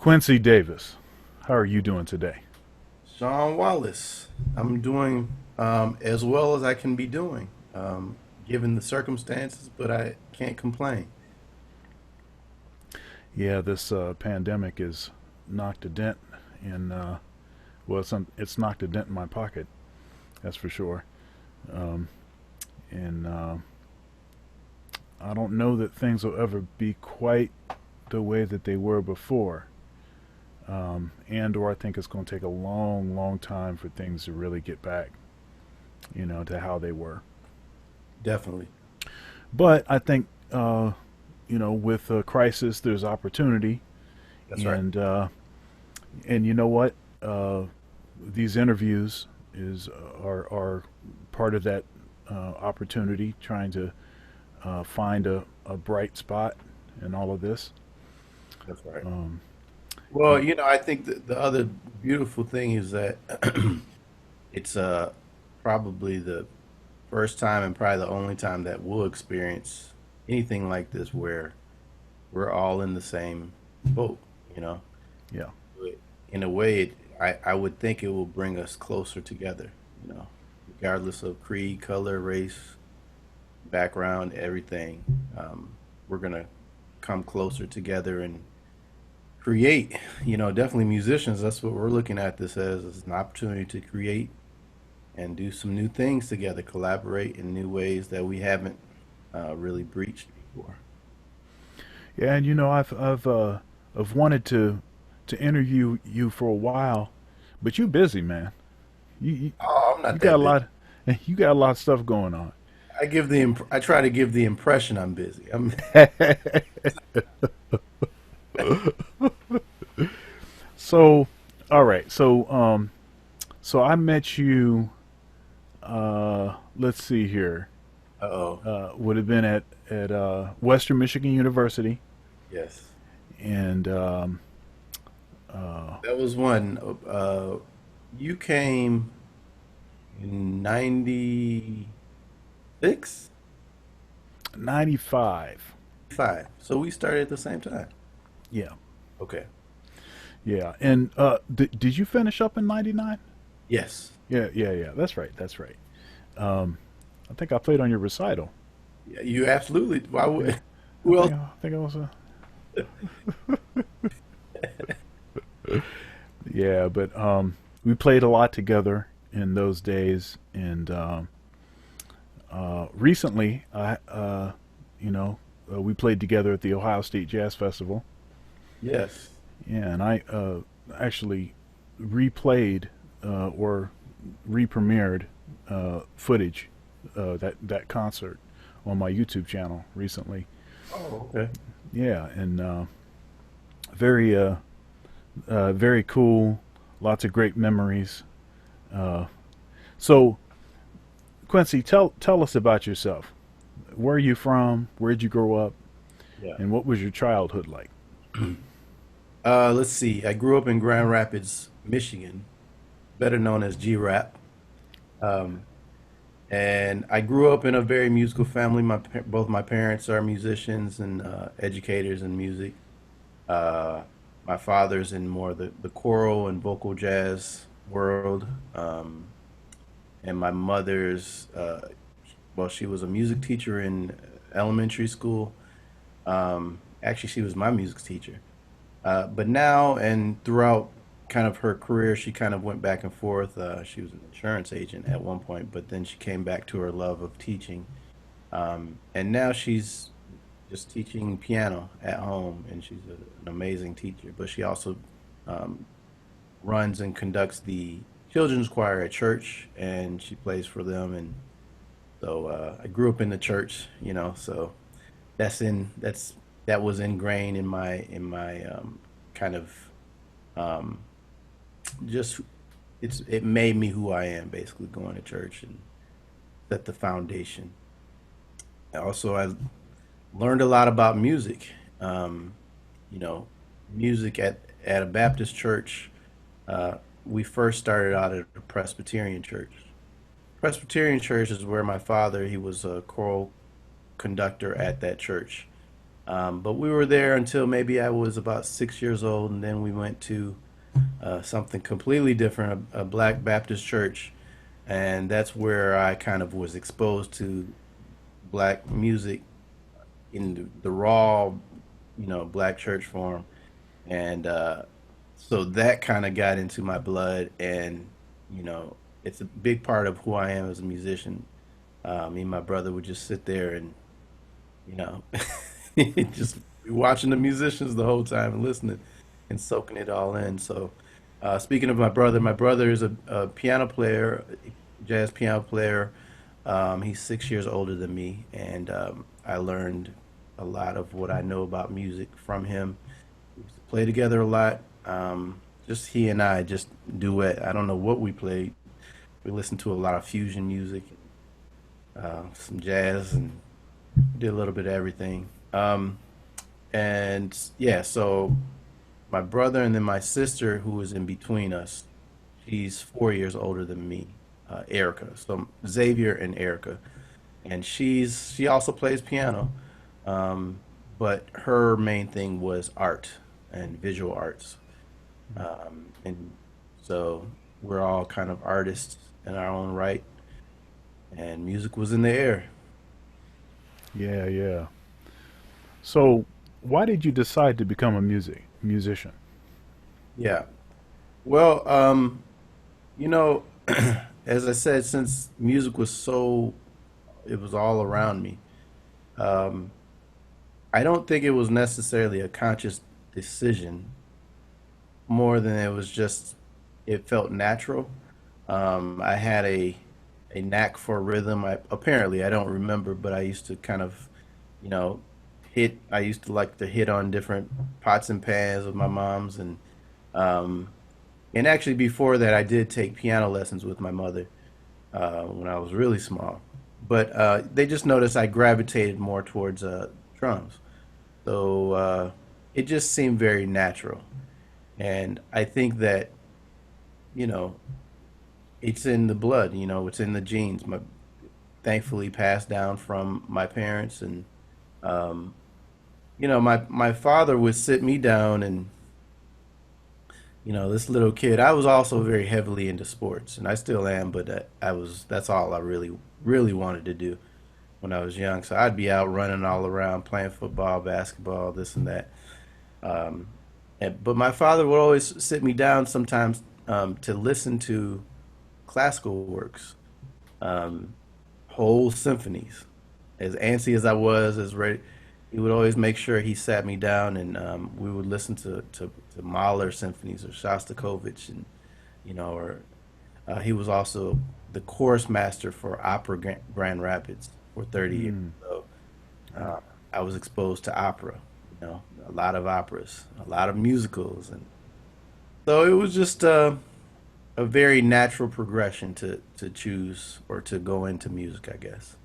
Quincy Davis, how are you doing today? Shawn Wallace. I'm doing as well as I can be doing, given the circumstances, but I can't complain. Yeah, this pandemic has knocked a dent in, well, it's knocked a dent in my pocket, that's for sure. Um, and I don't know that things will ever be quite the way that they were before. And or I think it's going to take a long, long time for things to really get back, to how they were. Definitely. But I think, with a crisis, there's opportunity, That's right. and and you know what? These interviews is are part of that opportunity, trying to find a bright spot in all of this. That's right. Um, Well, I think the other beautiful thing is that it's probably the first time and probably the only time that we'll experience anything like this where we're all in the same boat, you know. yeah, But in a way, I would think it will bring us closer together, regardless of creed, color, race, background, everything. We're going to come closer together and create, definitely musicians. That's what we're looking at this as an opportunity to create and do some new things together, collaborate in new ways that we haven't really breached before. yeah, and I've wanted to interview you for a while, but you busy, man. You Oh, I'm you not got that a busy. lot, you got a lot of stuff going on. I try to give the impression I'm busy. So, all right. So I met you. Let's see here. Uh-oh. Would have been at Western Michigan University, Yes. and uh, That was one. You came in 96, '95. 5. So we started at the same time. Yeah, Okay. yeah. And did you finish up in '99? Yes. Yeah, yeah, yeah. That's right. That's right. Um, I think I played on your recital. Yeah, you absolutely. Why Yeah, would? I Who else? think I was. Yeah, but we played a lot together in those days, and recently, we played together at the Ohio State Jazz Festival. Yes. Yeah, and I actually replayed or re-premiered footage that concert on my YouTube channel recently. Oh, okay. Yeah, and very very cool. Lots of great memories. Uh, so Quincy, tell us about yourself. Where are you from? Where'd you grow up? Yeah. And what was your childhood like? Let's see. I grew up in Grand Rapids, Michigan, better known as G-Rap. Um, and I grew up in a very musical family. Both my parents are musicians and educators in music. Uh, my father's in more the choral and vocal jazz world. And my mother's, well, she was a music teacher in elementary school. Actually, she was my music teacher. But now and throughout kind of her career, she kind of went back and forth. She was an insurance agent at one point, but then she came back to her love of teaching. And now she's just teaching piano at home, and she's an amazing teacher. But she also um, runs and conducts the children's choir at church, and she plays for them. And so I grew up in the church, so that's that was ingrained in my kind of um, just it made me who I am, basically going to church and set the foundation. Also, I learned a lot about music. Um, you know, music at a Baptist church. Uh, we first started out at a Presbyterian church. Presbyterian church is where my father, he was a choral conductor at that church. But we were there until maybe I was about 6 years old, and then we went to something completely different, a Black Baptist church, and that's where I kind of was exposed to black music in the raw, black church form, and so that kind of got into my blood, and you know, it's a big part of who I am as a musician. Me and my brother would just sit there and you know, just watching the musicians the whole time and listening and soaking it all in. So, speaking of my brother is a piano player, jazz piano player. He's 6 years older than me, and I learned a lot of what I know about music from him. We used to play together a lot. Just he and I just duet. I don't know what we played. We listened to a lot of fusion music, some jazz, and did a little bit of everything. And yeah, so my brother and then my sister, who is in between us, she's 4 years older than me, Erica. So Xavier and Erica, and she also plays piano, um, but her main thing was art and visual arts, and so we're all kind of artists in our own right, and music was in the air. Yeah, yeah. So, why did you decide to become a musician? Yeah. Well, you know, as I said, since music was it was all around me. Um, I don't think it was necessarily a conscious decision, more than it was just it felt natural. I had a knack for rhythm. Apparently I don't remember, but I used to kind of, you know, hit. I used to like to hit on different pots and pans with my mom's, um, and actually before that I did take piano lessons with my mother when I was really small. But they just noticed I gravitated more towards drums, so it just seemed very natural. And I think that you know it's in the blood. It's in the genes. Thankfully passed down from my parents, and um, my father would sit me down, and this little kid. I was also very heavily into sports, and I still am, but that's all I really wanted to do when I was young. So I'd be out running all around, playing football, basketball, this and that. Um, but my father would always sit me down sometimes to listen to classical works, um, whole symphonies. As antsy as I was, as ready, he would always make sure he sat me down, and we would listen to Mahler symphonies or Shostakovich, and or he was also the chorus master for Opera Grand Rapids for 30 years. Mm. So uh, I was exposed to opera, a lot of operas, a lot of musicals, and so it was just a very natural progression to choose or to go into music, I guess.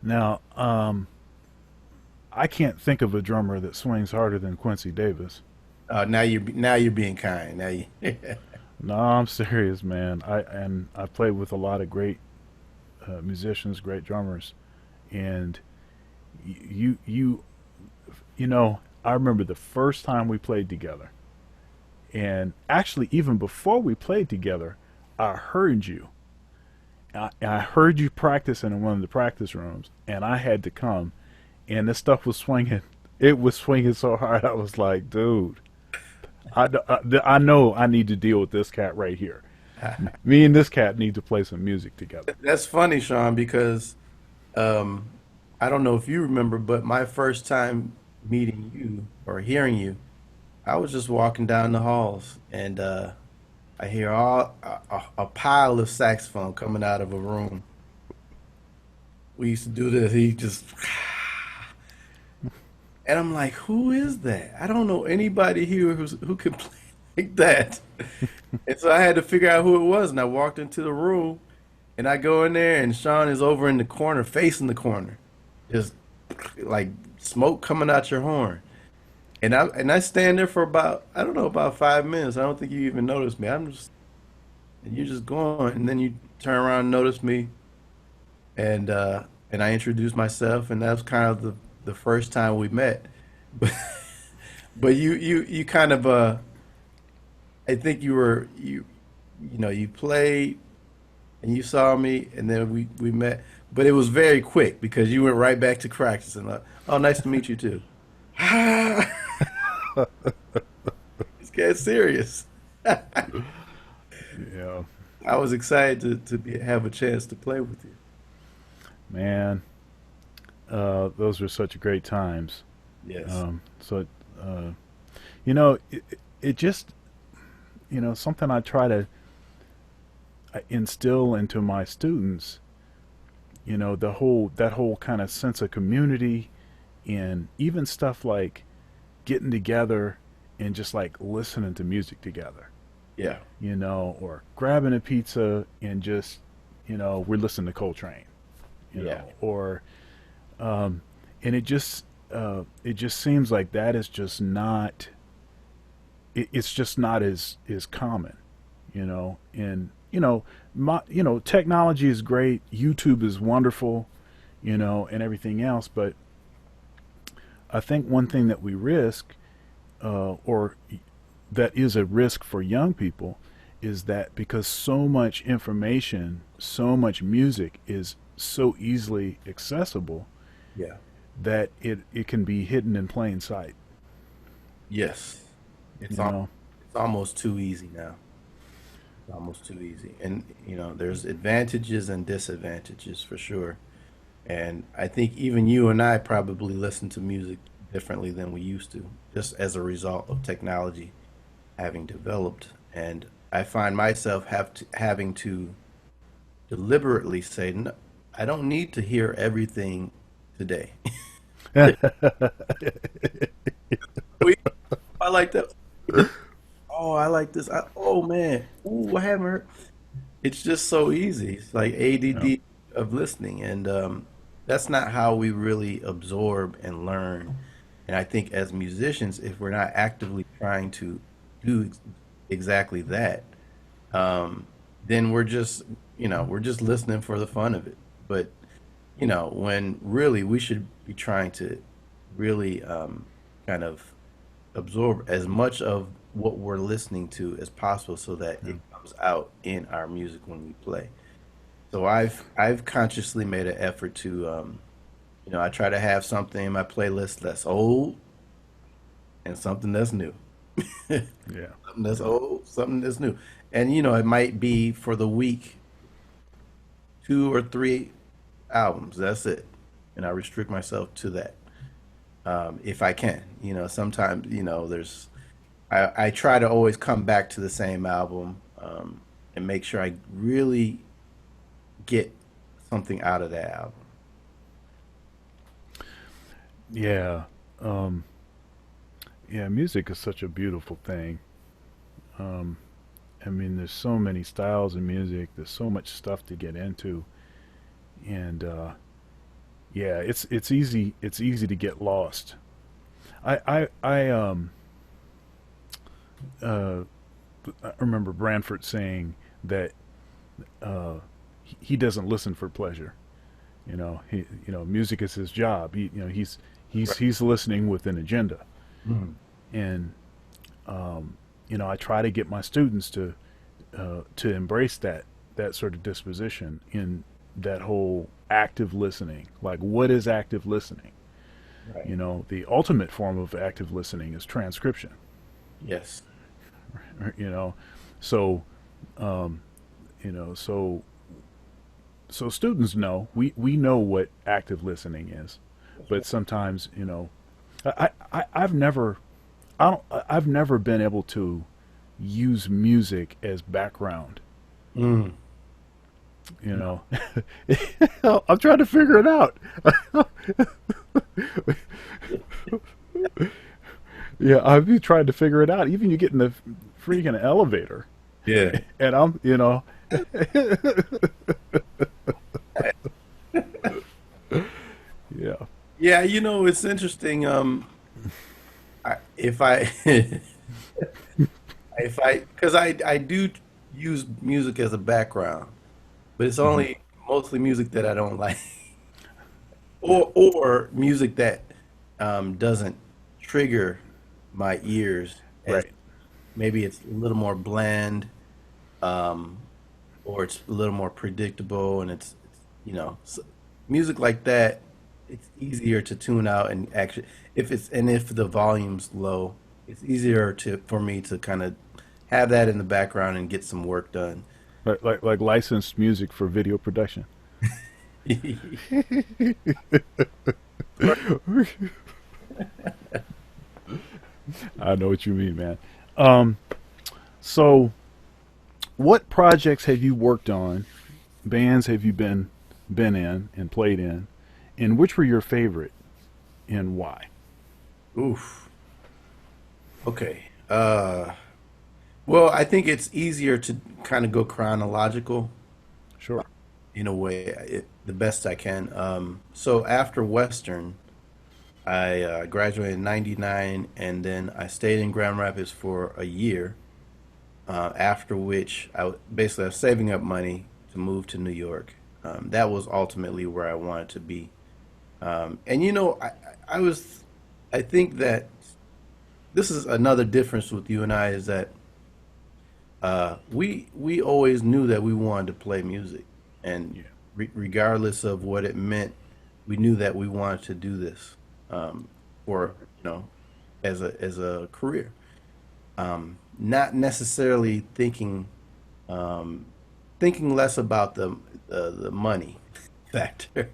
Now, I can't think of a drummer that swings harder than Quincy Davis. Now you're being kind. Now you, No, I'm serious, man. I played with a lot of great musicians, great drummers, and you you know, I remember the first time we played together, and actually even before we played together, I heard you. I heard you practicing in one of the practice rooms, and I had to come, and this stuff was swinging. It was swinging so hard. I was like, dude, I know I need to deal with this cat right here. Me and this cat need to play some music together. that's funny, Sean, because um, I don't know if you remember, but my first time meeting you or hearing you, I was just walking down the halls, and I hear a pile of saxophone coming out of a room. We used to do this. He just, and I'm like, who is that? I don't know anybody here who can play like that. And so I had to figure out who it was, and I walked into the room, and I go in there, and Sean is over in the corner, facing the corner, just like smoke coming out your horn. And I stand there for about, I don't know, about 5 minutes. I don't think you even noticed me. And you're just going, and then you turn around and notice me, and and I introduced myself, and that was kind of the first time we met. But you kind of I think you played and you saw me, and then we met. But it was very quick because you went right back to practice and oh, nice to meet you too. It's getting serious. Yeah, I was excited have a chance to play with you. man, those were such great times. Yes. So, uh, it just, something I try to instill into my students, that whole kind of sense of community, and even stuff like getting together and just like listening to music together, Yeah. or grabbing a pizza and just, we're listening to Coltrane, Yeah. or um, and it just seems like that is just not it's just not as common, and technology is great, YouTube is wonderful, and everything else, but I think one thing that we risk, or that is a risk for young people, is that because so much information, so much music is so easily accessible, Yeah. that it can be hidden in plain sight. Yes. It's You know, it's almost too easy now. It's almost too easy. And there's advantages and disadvantages for sure. And I think even you and I probably listen to music differently than we used to, just as a result of technology having developed. And I find myself having to deliberately say, no, I don't need to hear everything today. We- I like that. Oh, I like this. Oh man. Ooh, I haven't heard. It's just so easy. It's like yeah, ADD of listening, and that's not how we really absorb and learn. And I think as musicians, if we're not actively trying to do exactly that, um, then we're just listening for the fun of it. But when really we should be trying to really kind of absorb as much of what we're listening to as possible so that yeah. it comes out in our music when we play. So I've consciously made an effort to I try to have something in my playlist that's old and something that's new. Yeah. Something that's Yeah. old, something that's new. And it might be for the week two or three albums. That's it. And I restrict myself to that. If I can. Sometimes, I try to always come back to the same album, and make sure I really get something out of that album. Yeah. Um, yeah, music is such a beautiful thing. Um, I mean, there's so many styles of music. There's so much stuff to get into, and yeah, it's easy to get lost. I uh, I remember Branford saying that uh, he doesn't listen for pleasure. Music is his job. Right. He's listening with an agenda, Mhm. and I try to get my students to embrace that sort of disposition in that whole active listening. Like, what is active listening? Right. The ultimate form of active listening is transcription. Yes. You know, so um, you know, so so students know, we know what active listening is, That's but right. sometimes, I've never I don't I've never been able to use music as background. Mm. You No. know, I'm trying to figure it out. Yeah, I've been trying to figure it out. Even you get in the freaking elevator, Yeah. and yeah, Yeah, it's interesting. If I because I do use music as a background, but it's hmm only mostly music that I don't like. or music that doesn't trigger my ears as Right. maybe it's a little more bland, um, or it's a little more predictable, and it's music like that. It's easier to tune out and actually, if the volume's low, it's easier to for me to kind of have that in the background and get some work done. Like licensed music for video production. I know what you mean, man. Um, so what projects have you worked on? Bands have you been in and played in, and which were your favorite and why? Oof. Okay. Well, I think it's easier to kind of go chronological Sure. in a way, the best I can. So after Western, I graduated in '99, and then I stayed in Grand Rapids for a year. After which, basically I was saving up money to move to New York. That was ultimately where I wanted to be. And I was, I think that this is another difference with you and I is that we always knew that we wanted to play music, and Yeah. regardless of what it meant, we knew that we wanted to do this for as a career. Not necessarily thinking less about the money factor,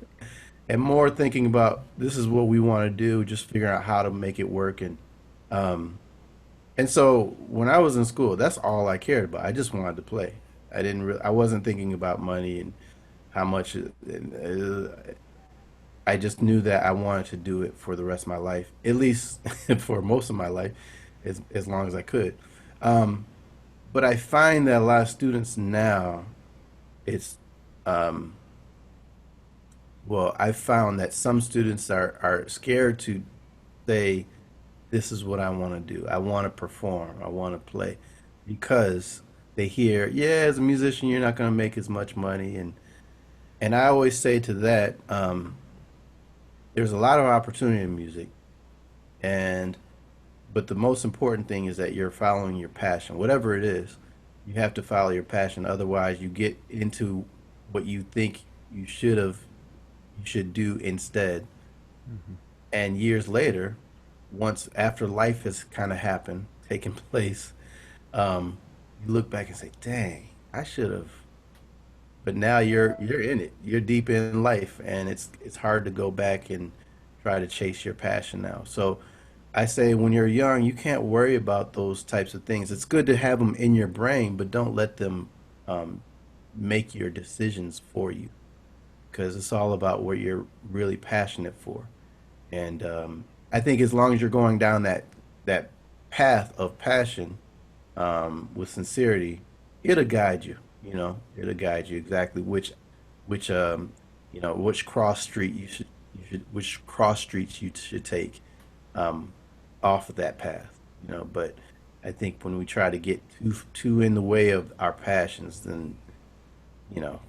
and more thinking about this is what we want to do, just figuring out how to make it work. Um, and so when I was in school, that's all I cared about. I just wanted to play. I wasn't thinking about money and how much. I just knew that I wanted to do it for the rest of my life, at least for most of my life, as long as I could. Um, but I find that a lot of students now, it's um, well, I found that some students are scared to say, this is what I want to do. I want to perform. I want to play because they hear, yeah, as a musician, you're not going to make as much money. And I always say to that, there's a lot of opportunity in music, and but the most important thing is that you're following your passion, whatever it is. You have to follow your passion. Otherwise, you get into what you think you should have, you should do instead. Hmm. And years later, once after life has kind of happened, taken place, you look back and say, "Dang, I should have." But now you're in it. You're deep in life, and it's hard to go back and try to chase your passion now. So I say when you're young, you can't worry about those types of things. It's good to have them in your brain, but don't let them um, make your decisions for you, because it's all about what you're really passionate for. And I think as long as you're going down that path of passion with sincerity, it'll guide you. It'll guide you exactly which which cross street which cross streets you should take um, off of that path. But I think when we try to get too in the way of our passions, then you know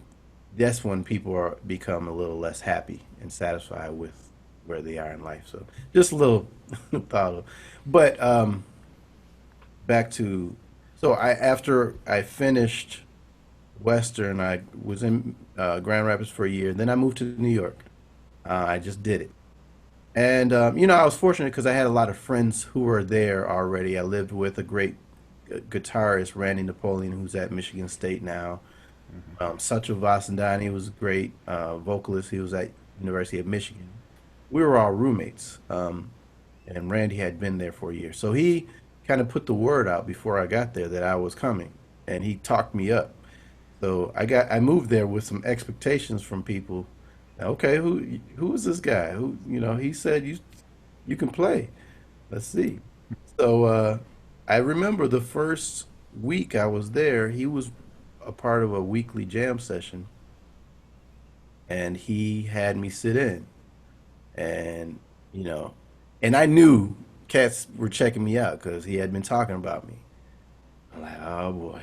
that's when people are become a little less happy and satisfied with where they are in life. So just a little thought. But back to so I after I finished Western, I was in Grand Rapids for a year. Then I moved to New York. I just did it, and I was fortunate because I had a lot of friends who were there already. I lived with a great guitarist, Randy Napoleon, who's at Michigan State now. Hmm. Satchel Vasandani was a great vocalist. He was at University of Michigan. We were all roommates, and Randy had been there for a year. So he kind of put the word out before I got there that I was coming, and he talked me up. So I moved there with some expectations from people. Okay, who is this guy? He said you can play. Let's see. So I remember the first week I was there, he was a part of a weekly jam session, and he had me sit in, and you know, and I knew cats were checking me out because he had been talking about me. I'm like, oh boy,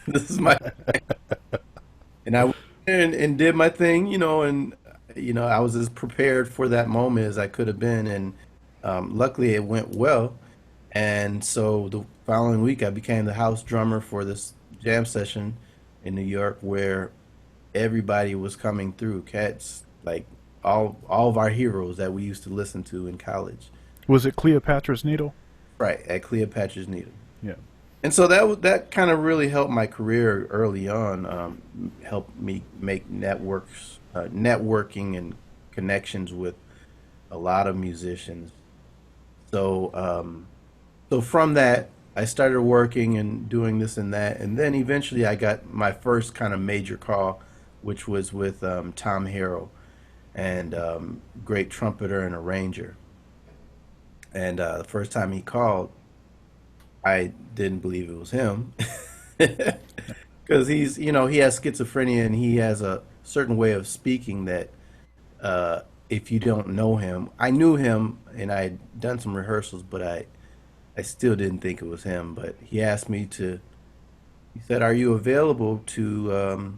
this is my, and I went in and did my thing, and I was as prepared for that moment as I could have been, and luckily it went well. And so the following week, I became the house drummer for this jam session in New York, where everybody was coming through. Cats like all of our heroes that we used to listen to in college, Was it Cleopatra's Needle? right at Cleopatra's Needle. Yeah. And so that kind of really helped my career early on. Helped me make networking and connections with a lot of musicians. So so from that, I started working and doing this and that, and then eventually I got my first kind of major call, which was with Tom Harrell, and great trumpeter and arranger. And the first time he called, I didn't believe it was him because he has schizophrenia and he has a certain way of speaking that if you don't know him, I knew him and I'd done some rehearsals, but I still didn't think it was him. But he asked me to, he said, "Are you available to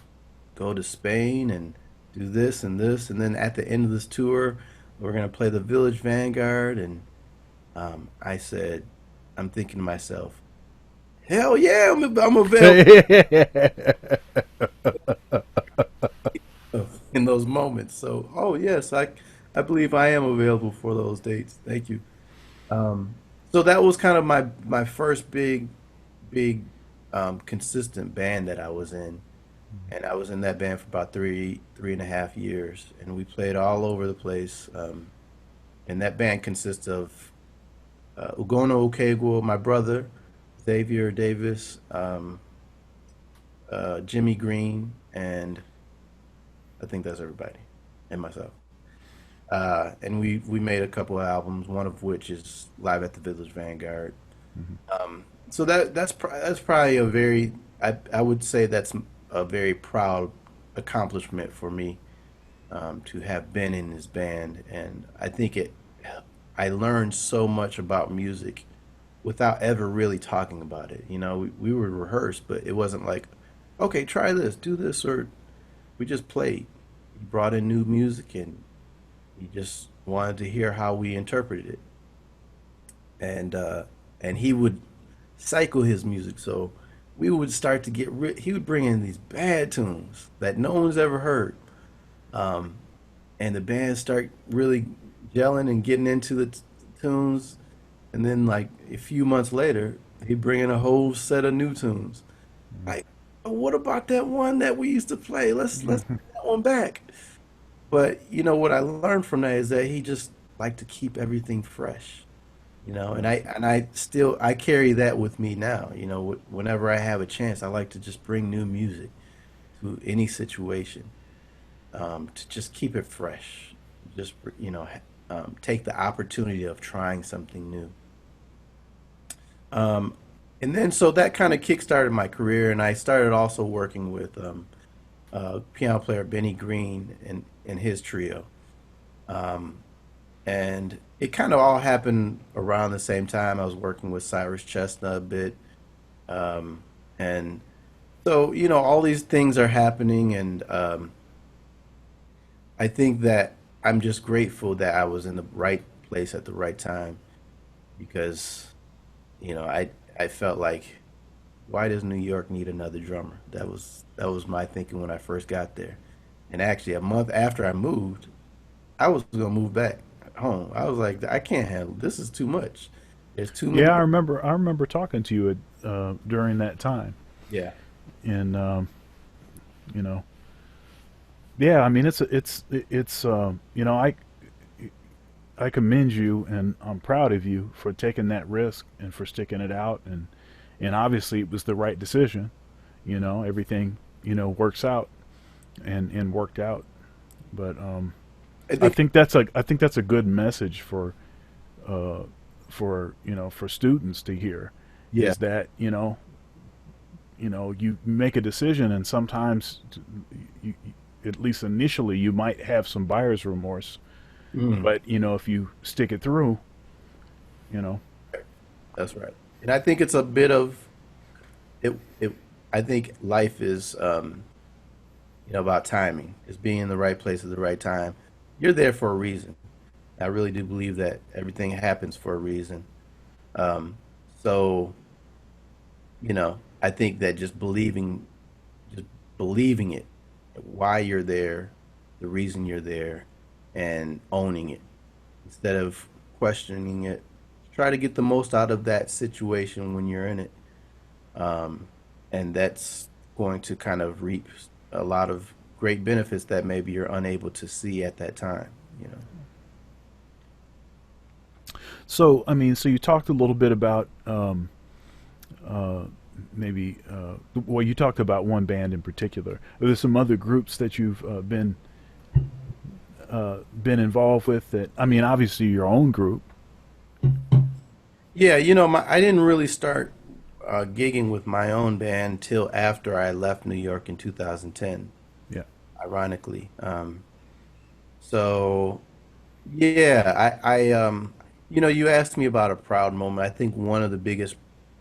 go to Spain and do this and this? And then at the end of this tour, we're going to play the Village Vanguard." And I said, I'm thinking to myself, hell yeah, I'm available in those moments. So, oh yes, I believe I am available for those dates. Thank you. Um, so that was kind of my first big consistent band that I was in, and I was in that band for about three and a half years, and we played all over the place. And that band consists of Ugono Okegwo, my brother, Xavier Davis, Jimmy Green, and I think that's everybody, and myself. And we made a couple of albums, one of which is live at the Village Vanguard. Hmm. So that's probably a very I would say that's a very proud accomplishment for me to have been in this band, and I think it I learned so much about music without ever really talking about it. We would rehearse, but it wasn't like, okay, try this, do this, or we just played. He brought in new music, and he just wanted to hear how we interpreted it, and he would cycle his music. So we would start to he would bring in these bad tunes that no one's ever heard, um, and the band start really gelling and getting into the tunes, and then like a few months later, he'd bring in a whole set of new tunes. Like, "Oh, what about that one that we used to play? Let's bring that one back." But what I learned from that is that he just liked to keep everything fresh. And I carry that with me now. Whenever I have a chance, I like to just bring new music to any situation, to just keep it fresh. Just take the opportunity of trying something new. Um, and then so that kind of kickstarted my career, and I started also working with piano player Benny Green and his trio. Um, and it kind of all happened around the same time. I was working with Cyrus Chestnut a bit, um, and so all these things are happening, and I think that I'm just grateful that I was in the right place at the right time because I felt like, why does New York need another drummer? That was my thinking when I first got there. And actually, a month after I moved, I was gonna move back home. I was like, I can't handle this. Is too much. There's too many. Yeah, I remember talking to you during that time, Yeah, and you know, yeah. I mean, it's I commend you, and I'm proud of you for taking that risk and for sticking it out, and obviously it was the right decision. Everything works out and worked out. But I think. I think that's a good message uh, for students to hear, Yeah, is that you make a decision, and sometimes you, at least initially you might have some buyer's remorse, mm, but if you stick it through, you know that's right. And I think it's a bit of it. I think life is. about timing. It's being in the right place at the right time. You're there for a reason. I really do believe that everything happens for a reason. Um, so, I think that just believing it, why you're there, the reason you're there, and owning it instead of questioning it. Try to get the most out of that situation when you're in it. Um, and that's going to kind of reap a lot of great benefits that maybe you're unable to see at that time, you know. So, I mean, so you talked a little bit about uh, maybe, well, you talked about one band in particular. Are there some other groups that you've been involved with? That, I mean, obviously your own group. Yeah, I didn't really start gigging with my own band till after I left New York in 2010, Yeah. ironically. So yeah, you asked me about a proud moment. I think one of the biggest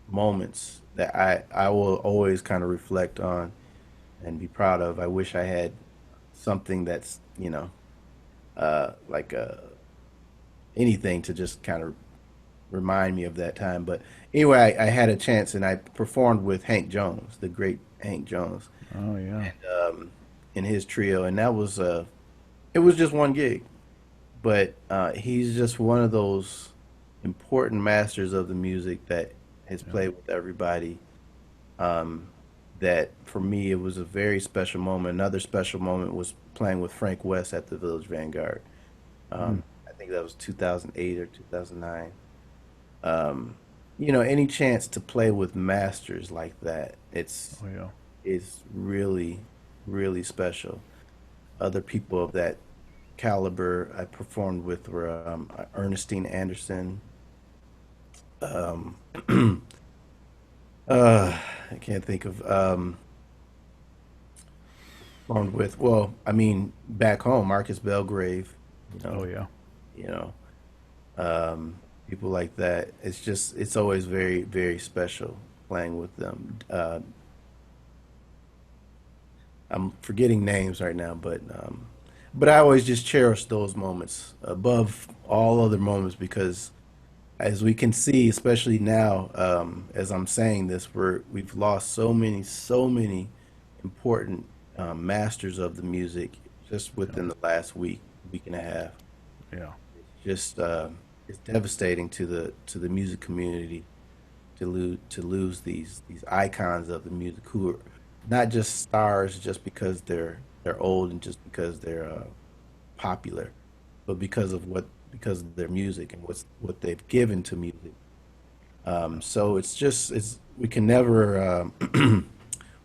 moments that I will always kind of reflect on and be proud of. I wish I had something that's, like anything to just kind of remind me of that time. But anyway, I had a chance and I performed with Hank Jones, the great Hank Jones, Oh yeah. and in his trio, and that was it was just one gig, but he's just one of those important masters of the music that has Yeah. played with everybody. Um, that for me, it was a very special moment. Another special moment was playing with Frank West at the Village Vanguard. Mm. I think that was 2008 or 2009. Um, any chance to play with masters like that, Oh yeah. it's really, really special. Other people of that caliber I performed with were Ernestine Anderson. Um, I can't think of performed with. Well, I mean, back home, Marcus Belgrave. You Oh know, yeah. you know, people like that. It's always very, very special playing with them. I'm forgetting names right now, but I always just cherish those moments above all other moments because as we can see, especially now, as I'm saying this, we've lost so many important masters of the music just Yeah. within the last week and a half. Yeah. Just it's devastating to the music community to lose these icons of the music who are not just stars just because they're old and just because they're popular, but because of their music and what they've given to music. So it's we can never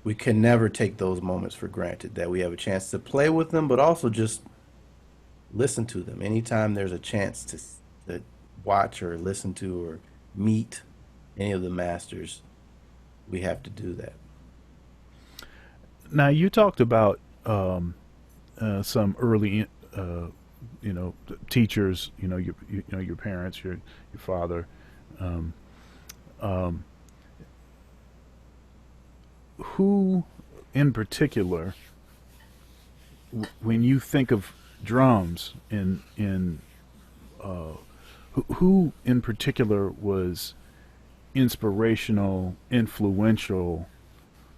we can never take those moments for granted that we have a chance to play with them, but also just listen to them. Anytime there's a chance to watch or listen to or meet any of the masters, we have to do that. Now you talked about some early, teachers. Your parents, your father. Um, um, who, in particular, when you think of drums, in who in particular was inspirational, influential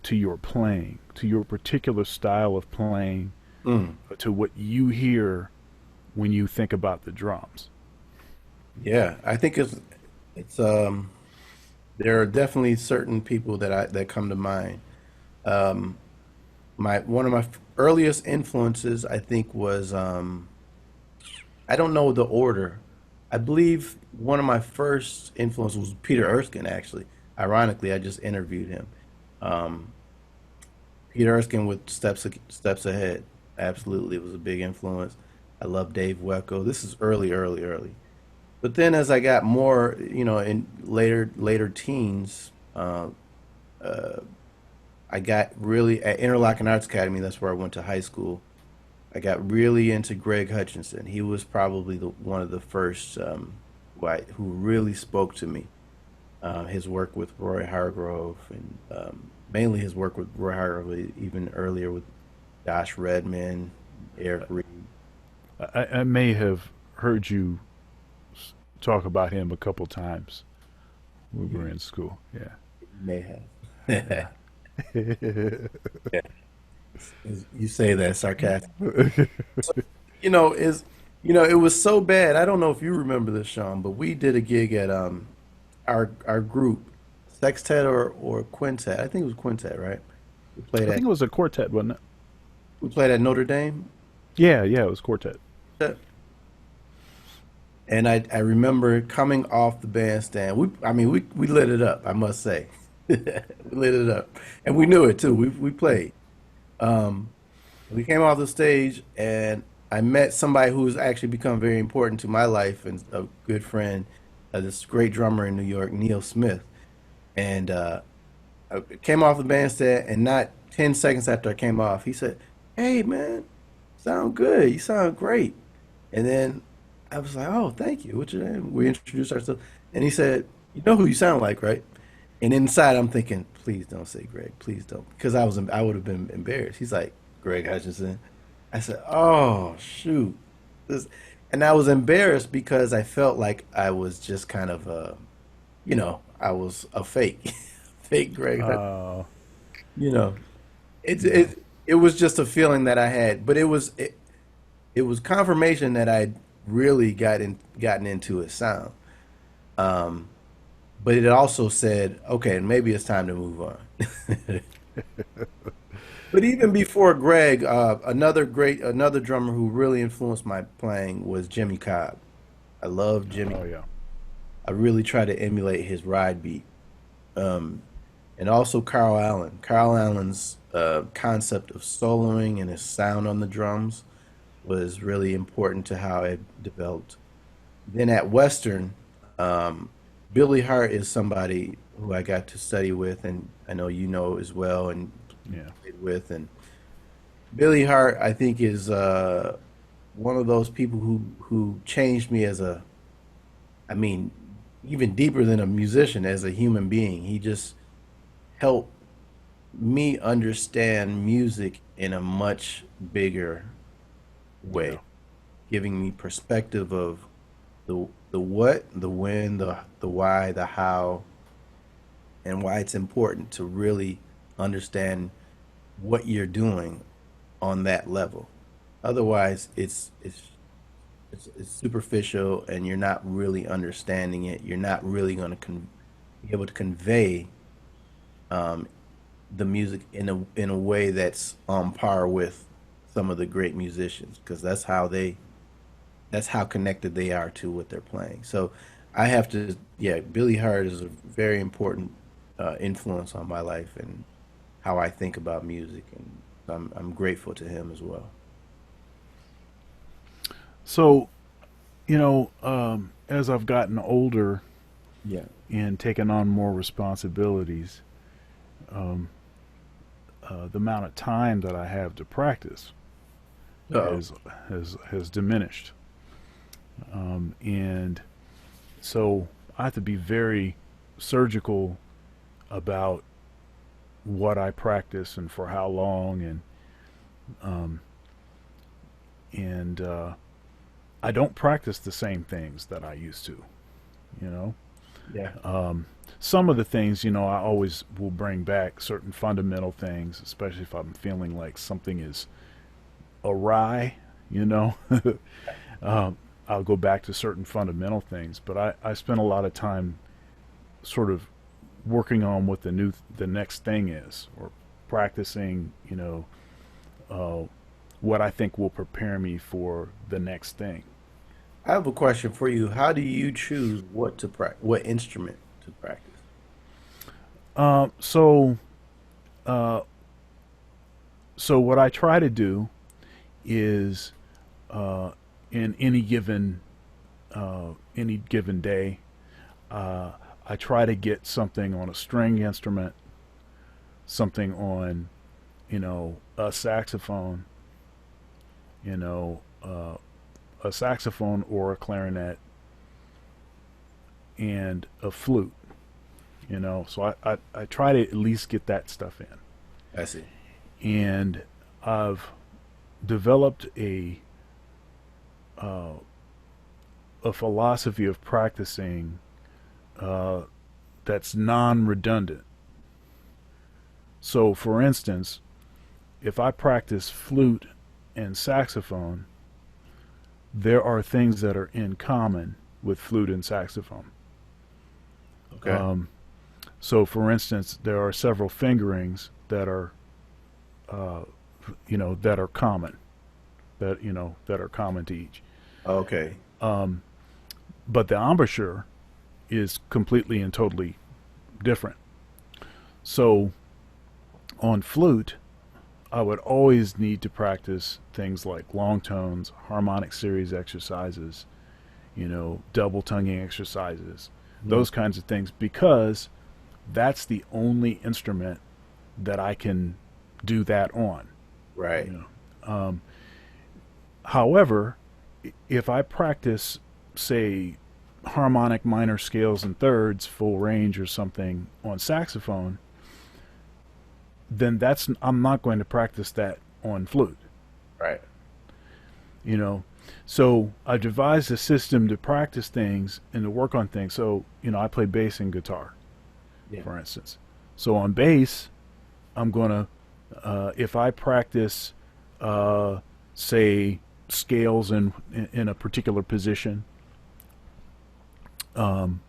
to your playing, to your particular style of playing, Mm, to what you hear when you think about the drums? yeah, I think it's there are definitely certain people that come to mind. Um, my one of my earliest influences, I think, was I don't know the order. I believe one of my first influences was Peter Erskine. Actually, ironically, I just interviewed him. Um, Peter Erskine with Steps Ahead. Absolutely, it was a big influence. I love Dave Wecko. This is early, early, early. But then as I got more, in later teens, I got really at Interlochen Arts Academy. That's where I went to high school. I got really into Greg Hutchinson. He was probably one of the first who really spoke to me. His work with Roy Hargrove and mainly his work with Roy Hargrove, even earlier with Josh Redman, Eric Reed. I may have heard you talk about him a couple times. We You, were in school. Yeah. you may have. Yeah. Yeah. You say that sarcastic. So, you know, is it was so bad. I don't know if you remember this, Sean, but we did a gig at our group, sextet or quintet. I think it was quintet, right? We played I at think it was a quartet, wasn't it? we played at Notre Dame. Yeah, yeah, it was quartet. And I remember coming off the bandstand. We lit it up, I must say. We lit it up. And we knew it too. We played. Um, we came off the stage and I met somebody who's actually become very important to my life and a good friend, this great drummer in New York, Neil Smith. And I came off the bandstand and not 10 seconds after I came off, he said, "Hey man, sound good. You sound great." And then I was like, "Oh, thank you. What's your name?" We introduced ourselves, and he said, "You know who you sound like, right?" And inside, I'm thinking, "Please don't say Greg. Please don't," because I would have been embarrassed. He's like, "Greg Hutchinson." I said, "Oh shoot," this, and I was embarrassed because I felt like I was just kind of I was a fake, fake Greg Hutchinson. Uh, You know, yeah. it was just a feeling that I had, but it was confirmation that I really gotten into his sound. Um, but it also said, okay, maybe it's time to move on. But even before Greg, another drummer who really influenced my playing was Jimmy Cobb. I love Jimmy. Oh yeah. I really try to emulate his ride beat. Um, and also Carl Allen. Carl Allen's concept of soloing and his sound on the drums was really important to how it developed. Then at Western, um, Billy Hart is somebody who I got to study with, and I know you know as well, and Yeah. played with. And Billy Hart, I think, is one of those people who changed me as I mean, even deeper than a musician, as a human being. He just helped me understand music in a much bigger way, Yeah. giving me perspective of the what, the when, the why, the how, and why it's important to really understand what you're doing on that level. Otherwise, it's superficial, and you're not really understanding it. You're not really going to be able to convey um, the music in a way that's on par with some of the great musicians, because that's how connected they are to what they're playing. So I have to, yeah, Billy Hart is a very important influence on my life and how I think about music, and I'm grateful to him as well. So, as I've gotten older Yeah. and taken on more responsibilities, um, the amount of time that I have to practice Oh, has has diminished, and so I have to be very surgical about what I practice and for how long, um, and I don't practice the same things that I used to. You know, yeah. um, some of the things, I always will bring back certain fundamental things, especially if I'm feeling like something is awry. You know, I'll go back to certain fundamental things, but I spend a lot of time sort of working on what the next thing is, or practicing, uh, what I think will prepare me for the next thing. I have a question for you. How do you choose what instrument to practice? So, uh, so what I try to do is, uh, in any given day, uh, I try to get something on a string instrument, something on, a saxophone, you know, uh, a saxophone or a clarinet, and a flute. So I try to at least get that stuff in. I see. And I've developed a philosophy of practicing uh, that's non-redundant. So, for instance, if I practice flute and saxophone, there are things that are in common with flute and saxophone. Okay. Um, so, for instance, there are several fingerings that are, uh, that are common, that are common to each. Okay. Um, but the embouchure is completely and totally different. So, on flute, I would always need to practice things like long tones, harmonic series exercises, double tonguing exercises, Mhm. those kinds of things, because that's the only instrument that I can do that on. Right. You Um, However, if I practice, say, harmonic minor scales and thirds, full range or something on saxophone, then that's I'm not going to practice that on flute. Right. You know, so I devised a system to practice things and to work on things. So I play bass and guitar, Yeah. for instance. So on bass, I'm gonna if I practice, uh, say, scales in a particular position, um,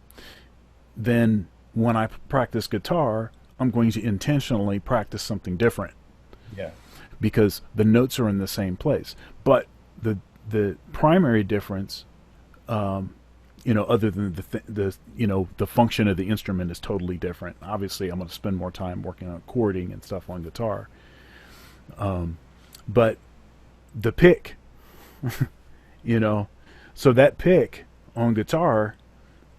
then when I practice guitar, I'm going to intentionally practice something different Yeah. because the notes are in the same place. But the the primary difference, um, other than the function of the instrument is totally different. Obviously, I'm going to spend more time working on chording and stuff on guitar. Um, but the pick, you know, so that pick on guitar,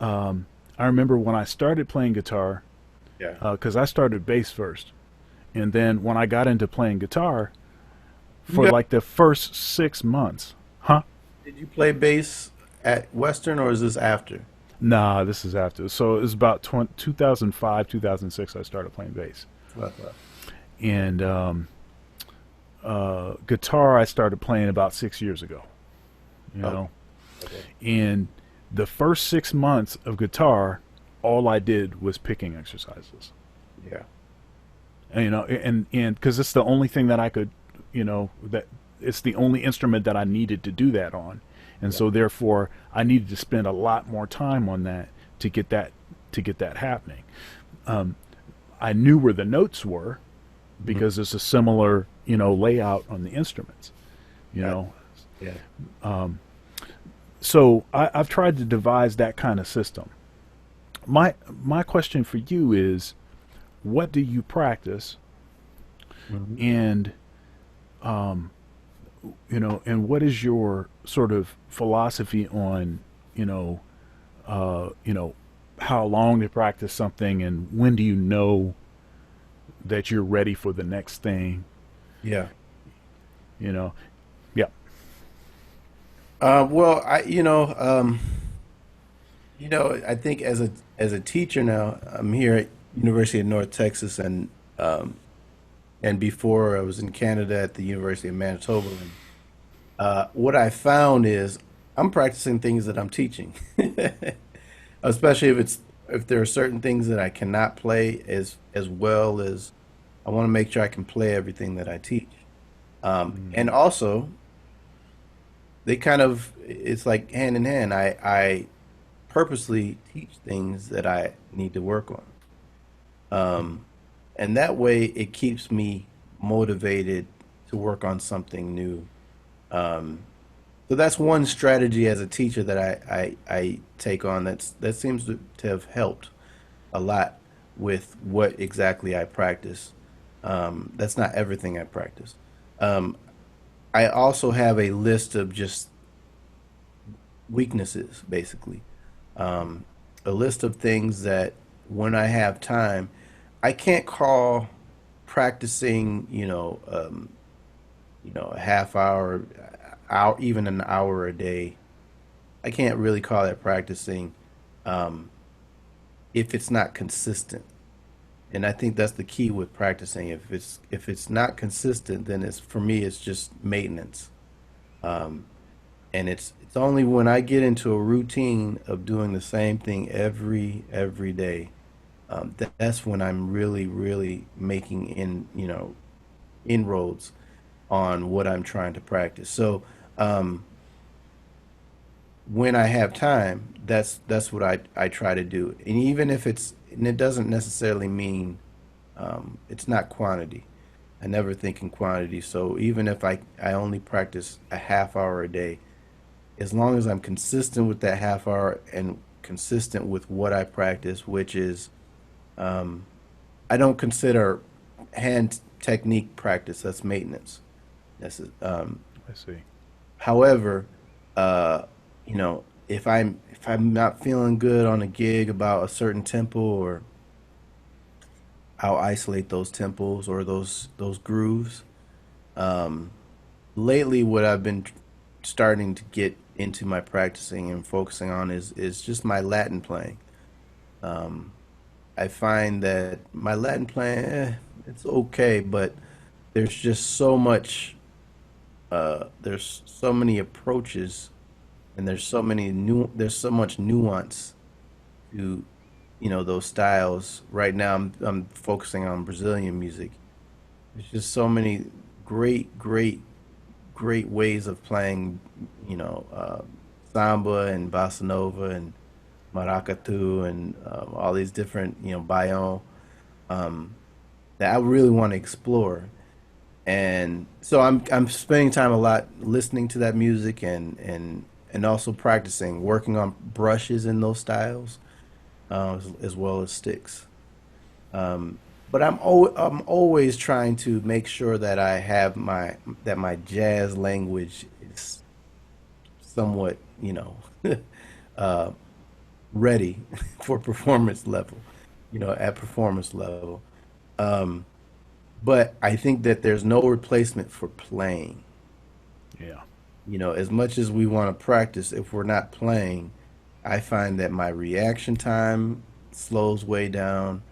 I remember when I started playing guitar, Yeah. because I started bass first, and then when I got into playing guitar, You for got, like the first 6 months, huh? did you play bass at Western or is this after? Nah, this is after. So it was about 2005, 2006. I started playing bass, Well, and guitar I started playing about 6 years ago. You okay. know, Okay. and the first 6 months of guitar, all I did was picking exercises. Yeah. And because it's the only thing that I could, that it's the only instrument that I needed to do that on, and Yeah. so therefore I needed to spend a lot more time on that to get that to get that happening. Um, I knew where the notes were Mhm. because there's a similar, layout on the instruments. You Got know, Yeah. um, so I've tried to devise that kind of system. My question for you is, what do you practice, Mhm. and um, and what is your sort of philosophy on, you know, uh, you know, how long to practice something, and when do you know that you're ready for the next thing? Yeah. You know, yeah. Well, I think as a teacher now, I'm here at University of North Texas, and before I was in Canada at the University of Manitoba. And what I found is I'm practicing things that I'm teaching, especially if there are certain things that I cannot play as well as I want to make sure I can play everything that I teach. And Hmm. also, they kind of it's like hand in hand. I purposely teach things that I need to work on. Um, and that way it keeps me motivated to work on something new. Um, so that's one strategy as a teacher that I take on that seems to have helped a lot with what exactly I practice. That's not everything I practice. Um, I also have a list of just weaknesses, basically. Um, a list of things that when I have time, I can't call practicing, a half hour, even an hour a day. I can't really call that practicing um, if it's not consistent. And I think that's the key with practicing. If it's not consistent, then it's for me it's just maintenance. Um, and it's only when I get into a routine of doing the same thing every day, that's when I'm really making inroads on what I'm trying to practice. So um, when I have time, that's what I try to do. And even if and it doesn't necessarily mean it's not quantity. I never think in quantity. So even if I only practice a half hour a day, as long as I'm consistent with that half hour and consistent with what I practice, which is um, I don't consider hand technique practice. That's maintenance. That's I see. however, uh, if I'm not feeling good on a gig about a certain tempo, or I'll isolate those tempos or those grooves. Um, Lately, what I've been starting to get into my practicing and focusing on is just my Latin playing. Um, I find that my Latin playing, it's okay, but there's just so much, there's so many approaches, and there's so much nuance to, those styles. Right now, I'm focusing on Brazilian music. There's just so many great ways of playing, you know, uh, samba and bossa nova and maracatu and all these different, bayon, um, that I really want to explore. And so I'm spending time a lot listening to that music and also practicing, working on brushes in those styles, as well as sticks. Um, but I'm always trying to make sure that I have my jazz language is somewhat, uh, ready for performance level, at performance level. Um, but I think that there's no replacement for playing. Yeah. As much as we want to practice, if we're not playing, I find that my reaction time slows way down,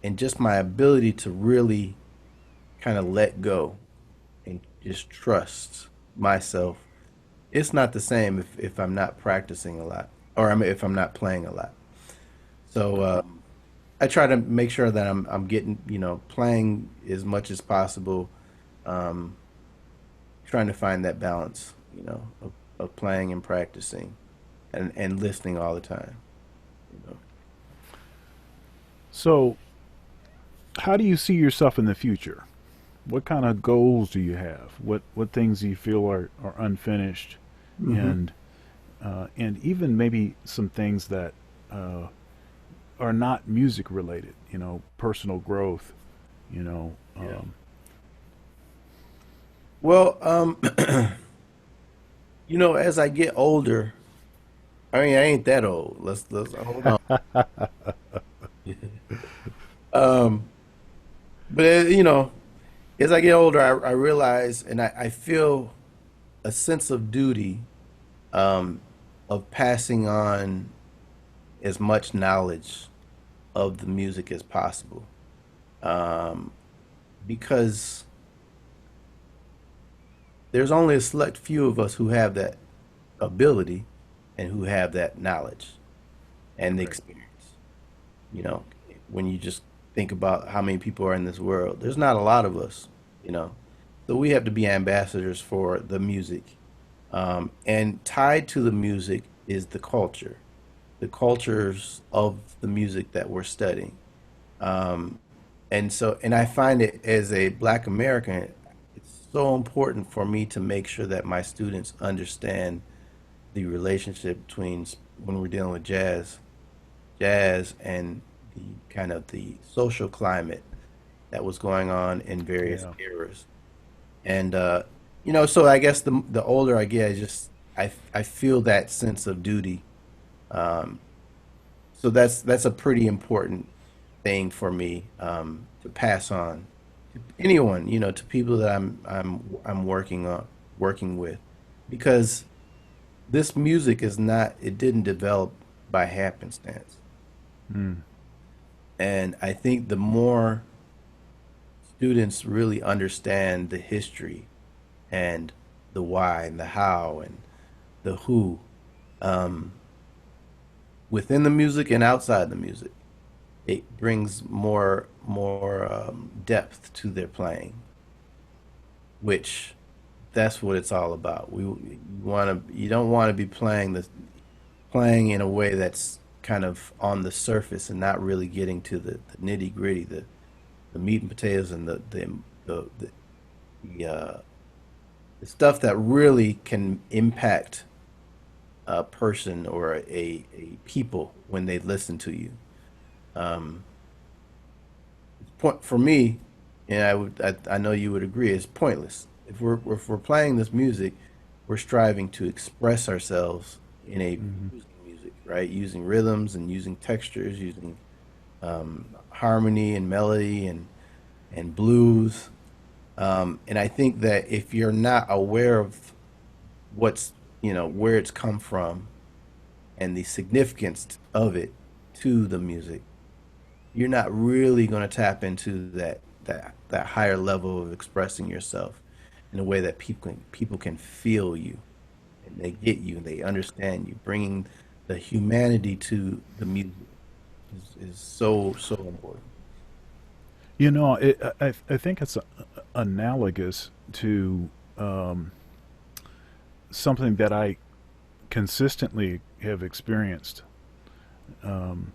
and just my ability to really kind of let go and just trust myself. It's not the same if I'm not practicing a lot, or if I'm not playing a lot. So I try to make sure that I'm getting, playing as much as possible, um, trying to find that balance, of playing and practicing and listening all the time. You know. So, how do you see yourself in the future? What kind of goals do you have? What things do you feel are unfinished, Hmm. and even maybe some things that uh, are not music related. Personal growth. You know, Yeah. um, Well, as I get older, I mean, I ain't that old. Let's hold on. Um, but as I get older, I realize and I feel a sense of duty, um, of passing on as much knowledge of the music as possible. Um, because there's only a select few of us who have that ability and who have that knowledge and the right. experience. You know, when you just think about how many people are in this world, there's not a lot of us, you know. So we have to be ambassadors for the music. And tied to the music is the cultures of the music that we're studying. Um, and I find it as a Black American, it's so important for me to make sure that my students understand the relationship between when we're dealing with jazz and the kind of the social climate that was going on in various Yeah. eras. And so I guess the older I get, I feel that sense of duty. Um, so that's a pretty important thing for me, to pass on to anyone, to people that I'm working with, because this music is not it didn't develop by happenstance. Mm. And I think the more students really understand the history and the why and the how and the who, um, within the music and outside the music, it brings more depth to their playing, which that's what it's all about. You don't want to be playing in a way that's kind of on the surface and not really getting to the nitty gritty, the meat and potatoes, and the the stuff that really can impact a person or a people when they listen to you. Um, Point for me, and I know you would agree, it's pointless. If we're playing this music, we're striving to express ourselves in a Hmm. using music, right? Using rhythms and using textures, using harmony and melody and blues. And I think that if you're not aware of what's, where it's come from and the significance of it to the music, you're not really going to tap into that higher level of expressing yourself in a way that people can feel you and they get you and they understand you. Bringing the humanity to the music is so important. I think it's analogous to something that I consistently have experienced. Um,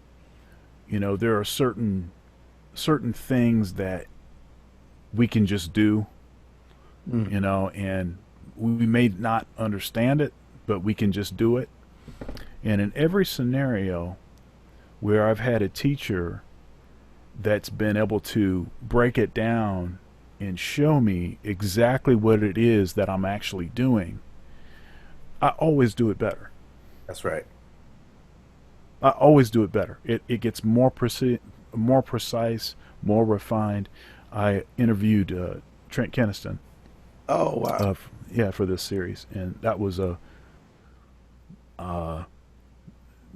there are certain things that we can just do, Mm, and we may not understand it, but we can just do it. And in every scenario where I've had a teacher that's been able to break it down and show me exactly what it is that I'm actually doing, I always do it better. that's right. I always do it better. It gets more precise, more refined. I interviewed Trent Keniston, Oh wow. yeah, for this series, and that was a uh,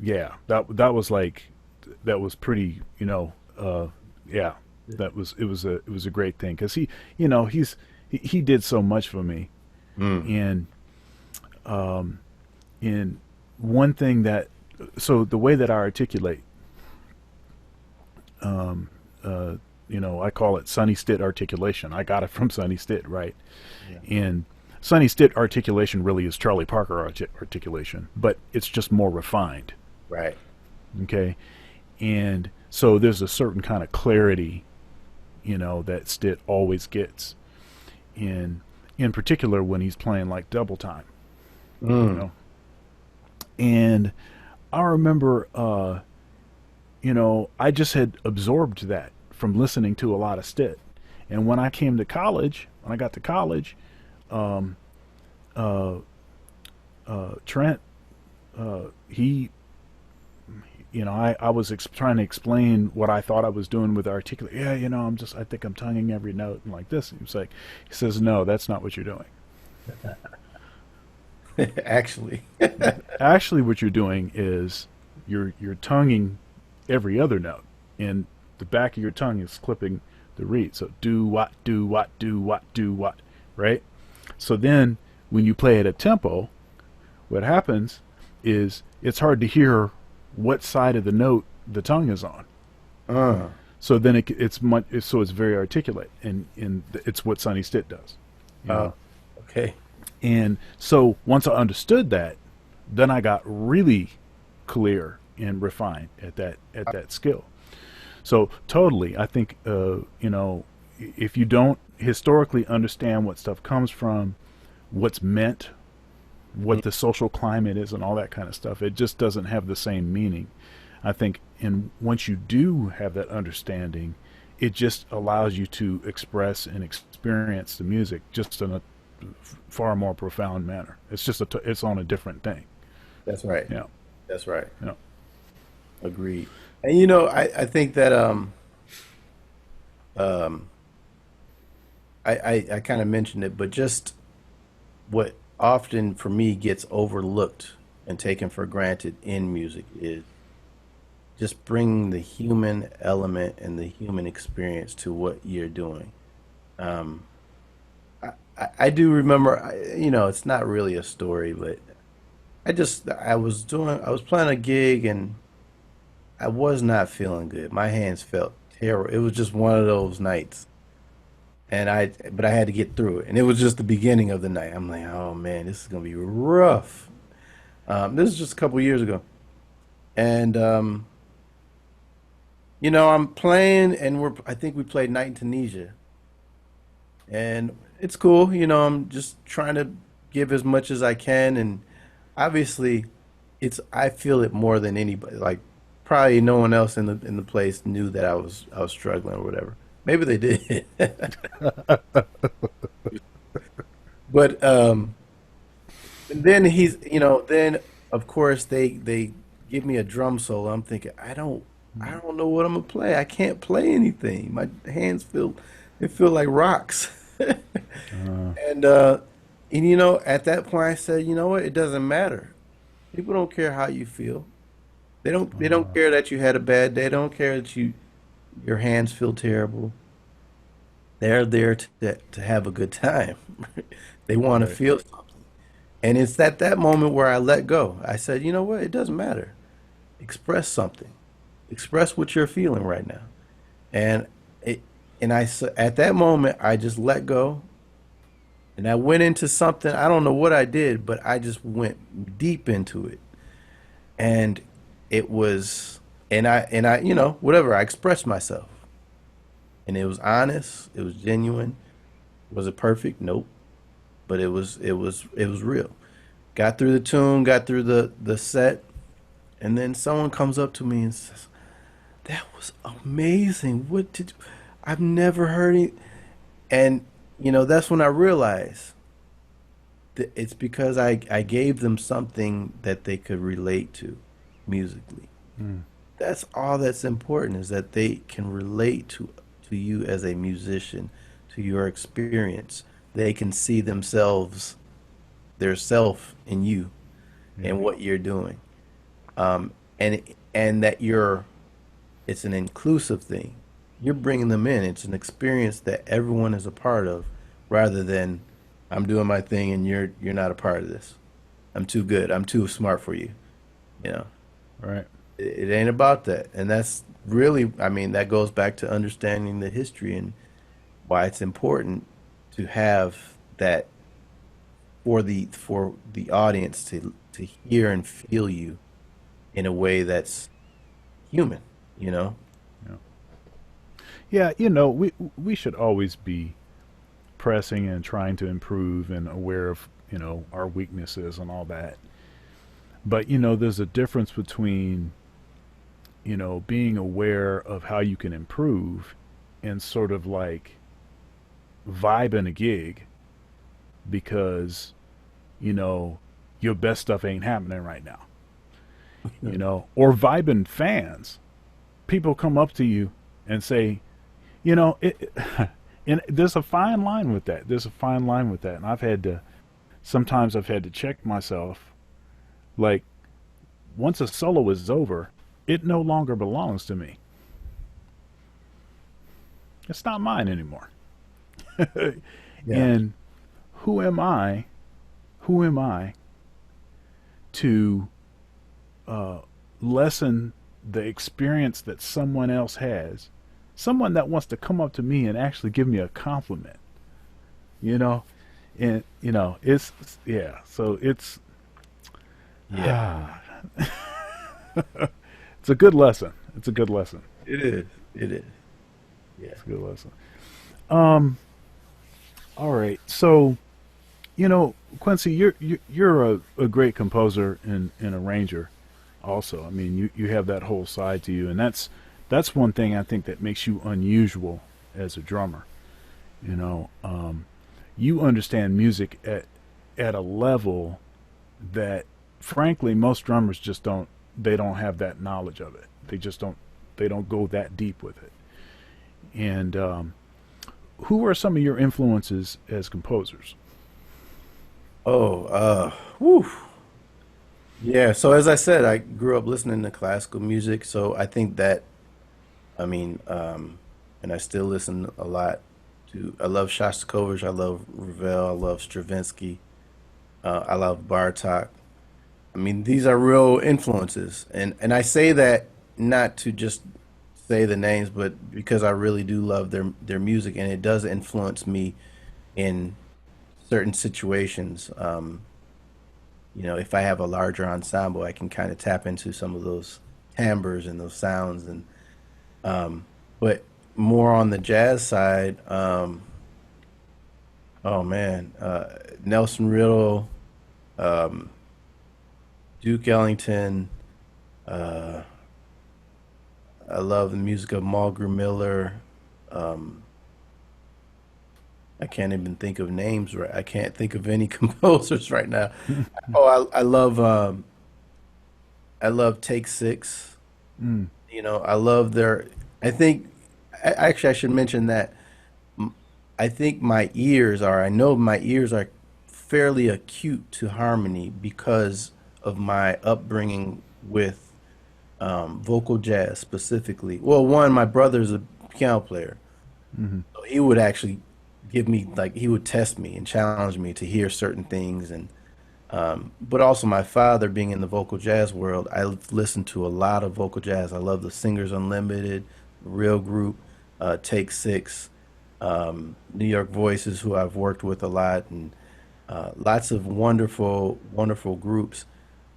yeah, that was pretty, yeah, it was a great thing because he did so much for me, Mm, and um, in one thing that so the way that I articulate, um, uh, I call it Sonny Stitt articulation. I got it from Sonny Stitt, right? yeah. And Sonny Stitt articulation really is Charlie Parker articulation, but it's just more refined. Right. Okay, and so there's a certain kind of clarity, that Stitt always gets in particular when he's playing like double time, you Mm, know. And I remember, I just had absorbed that from listening to a lot of Stitt. And when I got to college, um, uh, Trent, he, I was trying to explain what I thought I was doing with articulate. Yeah, I think I'm tonguing every note and like this. He says, no, that's not what you're doing. actually. Actually, what you're doing is you're tonguing every other note, and the back of your tongue is clipping the reed. So do what, do what, do what, do what, right? So then when you play at a tempo, what happens is it's hard to hear what side of the note the tongue is on. Uh, So then it's very articulate, and it's what Sonny Stitt does, you uh, know. okay. And so once I understood that, then I got really clear and refined at that skill. So totally, I think if you don't historically understand what stuff comes from, what's meant, Mm, what the social climate is, and all that kind of stuff, it just doesn't have the same meaning. I think, and once you do have that understanding, it just allows you to express and experience the music just in a far more profound manner. It's on a different thing. that's right. Yeah, That's right. yeah. Agreed. And I think that um I kind of mentioned it, but just what often for me gets overlooked and taken for granted in music is just bringing the human element and the human experience to what you're doing. Um, I do remember, it's not really a story, but I was playing a gig and I was not feeling good. My hands felt terrible. It was just one of those nights. But I had to get through it. And it was just the beginning of the night. I'm like, oh man, this is gonna be rough. This is just a couple years ago. And, I'm playing and I think we played Night in Tunisia. And it's cool. I'm just trying to give as much as I can. And obviously, I feel it more than anybody. Like probably no one else in the place knew that I was struggling or whatever. Maybe they did. But and then then of course they give me a drum solo. I'm thinking, I don't know what I'm gonna play. I can't play anything. My hands feel like rocks. Uh, And at that point I said, you know what? It doesn't matter. People don't care how you feel. They don't uh, care that you had a bad day. They don't care that your hands feel terrible. They're there to have a good time. They want to right. feel something. And it's at that moment where I let go. I said, you know what? It doesn't matter. Express something. Express what you're feeling right now. And it, at that moment, I just let go and I went into something. I don't know what I did, but I just went deep into it. And it was, whatever, I expressed myself. And it was honest. It was genuine. Was it perfect? Nope. But it was real. Got through the tune, got through the set, and then someone comes up to me and says, "That was amazing. I've never heard it." And that's when I realized that it's because I gave them something that they could relate to musically. Mm, That's all that's important is that they can relate to you as a musician, to your experience. They can see themselves, their self in you yeah. and what you're doing. And that it's an inclusive thing. You're bringing them in. It's an experience that everyone is a part of, rather than I'm doing my thing and you're not a part of this. I'm too good. I'm too smart for you. You know, Right. it ain't about that. And that's really, I mean, that goes back to understanding the history and why it's important to have that for the audience to hear and feel you in a way that's human, you know? Yeah. Yeah. We should always be pressing and trying to improve and aware of our weaknesses and all that. But there's a difference between being aware of how you can improve and sort of like vibing a gig because you know your best stuff ain't happening right now. Or vibing fans. People come up to you and say, and there's a fine line with that. There's a fine line with that, and sometimes I've had to check myself. Like once a solo is over, it no longer belongs to me. It's not mine anymore. Yeah. And who am I? Who am I to uh, lessen the experience that someone else has? Someone that wants to come up to me and actually give me a compliment, you know, and it's yeah. So it's Yeah. it's a good lesson. It's a good lesson. It is. It is. Yeah. It's a good lesson. Um. All right. So Quincy, you're a great composer and arranger. Also, I mean, you have that whole side to you, and that's one thing I think that makes you unusual as a drummer. You know, um, you understand music at a level that, frankly, most drummers just don't. They don't have that knowledge of it. They just don't. They don't go that deep with it. And who are some of your influences as composers? Oh, whew. Yeah, so as I said, I grew up listening to classical music, so I think that I mean, and I still listen a lot to. I love Shostakovich, I love Ravel, I love Stravinsky, I love Bartok. I mean, these are real influences, and I say that not to just say the names, but because I really do love their music, and it does influence me in certain situations. If I have a larger ensemble, I can kind of tap into some of those timbres and those sounds, and but more on the jazz side. Oh man, Nelson Riddle, Duke Ellington. Uh, I love the music of Mulgrew Miller. Um, I can't even think of names right. I can't think of any composers right now. Oh, I love Take Six. Mm. I love their. I think actually I should mention that I think my ears are. I know my ears are fairly acute to harmony because of my upbringing with vocal jazz specifically. Well, one, my brother's a piano player, Hmm. so he would actually give me like he would test me and challenge me to hear certain things, and but also my father being in the vocal jazz world, I listened to a lot of vocal jazz. I love the Singers Unlimited, Real Group, Take Six, New York Voices, who I've worked with a lot, and lots of wonderful, wonderful groups.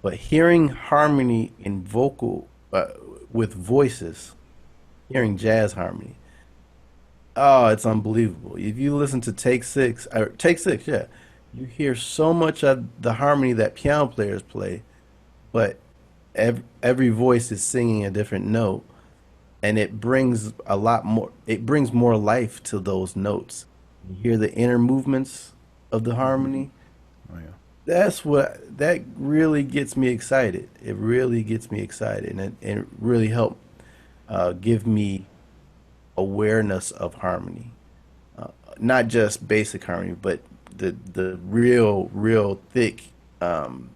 But hearing harmony in vocal with voices, hearing jazz harmony, oh, it's unbelievable. If you listen to Take Six, yeah, you hear so much of the harmony that piano players play, but every voice is singing a different note, and it brings a lot more. It brings more life to those notes. You hear the inner movements of the harmony. Oh yeah. That really gets me excited. It really gets me excited, and it really helped give me awareness of harmony, not just basic harmony, but the real thick. Um,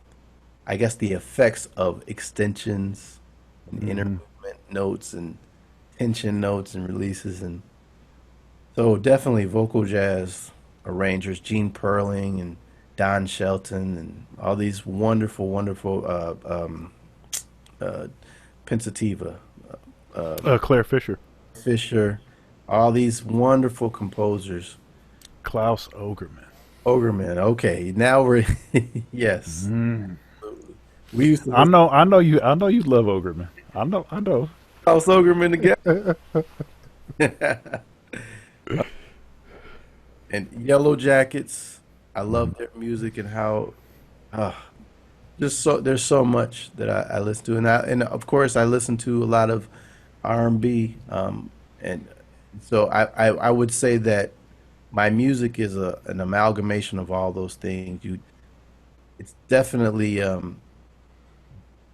I guess the effects of extensions and inner Hmm. movement notes and tension notes and releases, and so definitely vocal jazz arrangers, Gene Perling and Don Shelton, and all these wonderful, wonderful uh, pensativa, Claire Fisher, Fisher, all these wonderful composers. Klaus Ogerman. Ogerman. Okay, now we're yes. Mm. We used to I listen know, I know you, I know you love Ogerman. I know. to House Ogerman together. And Yellow Jackets. I Hmm. love their music and how uh, just so there's so much that I listen to, and of course I listen to a lot of R&B. And so I would say that my music is an amalgamation of all those things. It's definitely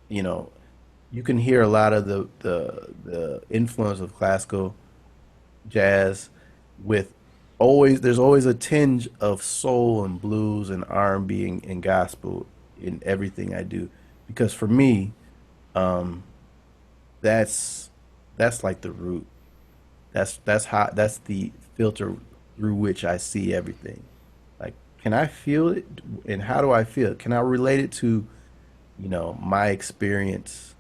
you know you can hear a lot of the influence of classical jazz with always there's always a tinge of soul and blues and R&B and gospel in everything I do, because for me um that's that's like the root. That's the filter through which I see everything. Like, can I feel it, and how do I feel it? Can I relate it to my experience,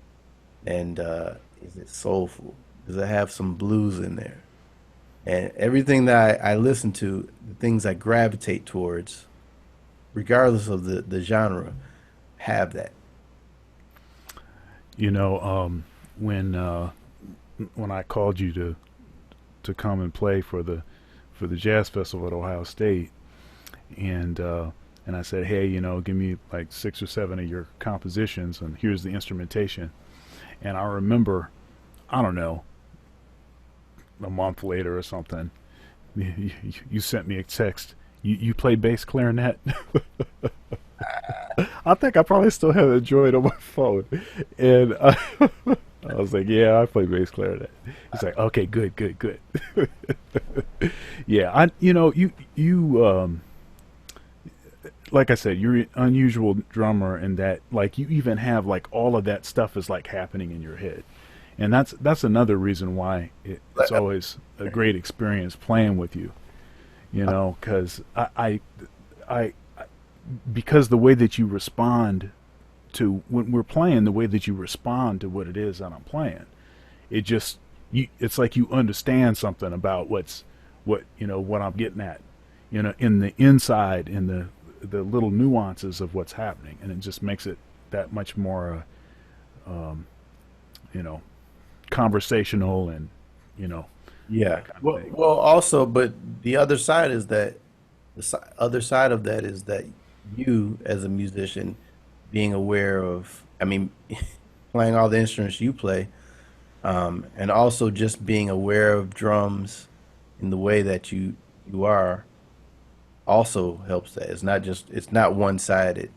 and is it soulful? Does it have some blues in there? And everything that I listen to, the things I gravitate towards, regardless of the genre, have that. You know, when when I called you to come and play for the jazz festival at Ohio State, and and I said, hey, give me like 6 or 7 of your compositions, and here's the instrumentation. And I remember, I don't know, a month later or something, you sent me a text. You play bass clarinet? I think I probably still have it joined on my phone, and I was like, "Yeah, I play bass clarinet." He's like, "Okay, good, good, good." Yeah, I, you like I said, you're an unusual drummer in that like you even have like all of that stuff is like happening in your head, and that's another reason why it's always a great experience playing with you. You know, because I because the way that you respond to when we're playing, the way that you respond to what it is that I'm playing, it just it's like you understand something about what what I'm getting at, in the inside, in the little nuances of what's happening, and it just makes it that much more, um, you know, conversational and Yeah. that kind of Well, thing. well, also, but the other side is that other side of that is that you, as a musician, being aware of, I mean, playing all the instruments you play, and also just being aware of drums in the way that you are also helps that. It's not one-sided.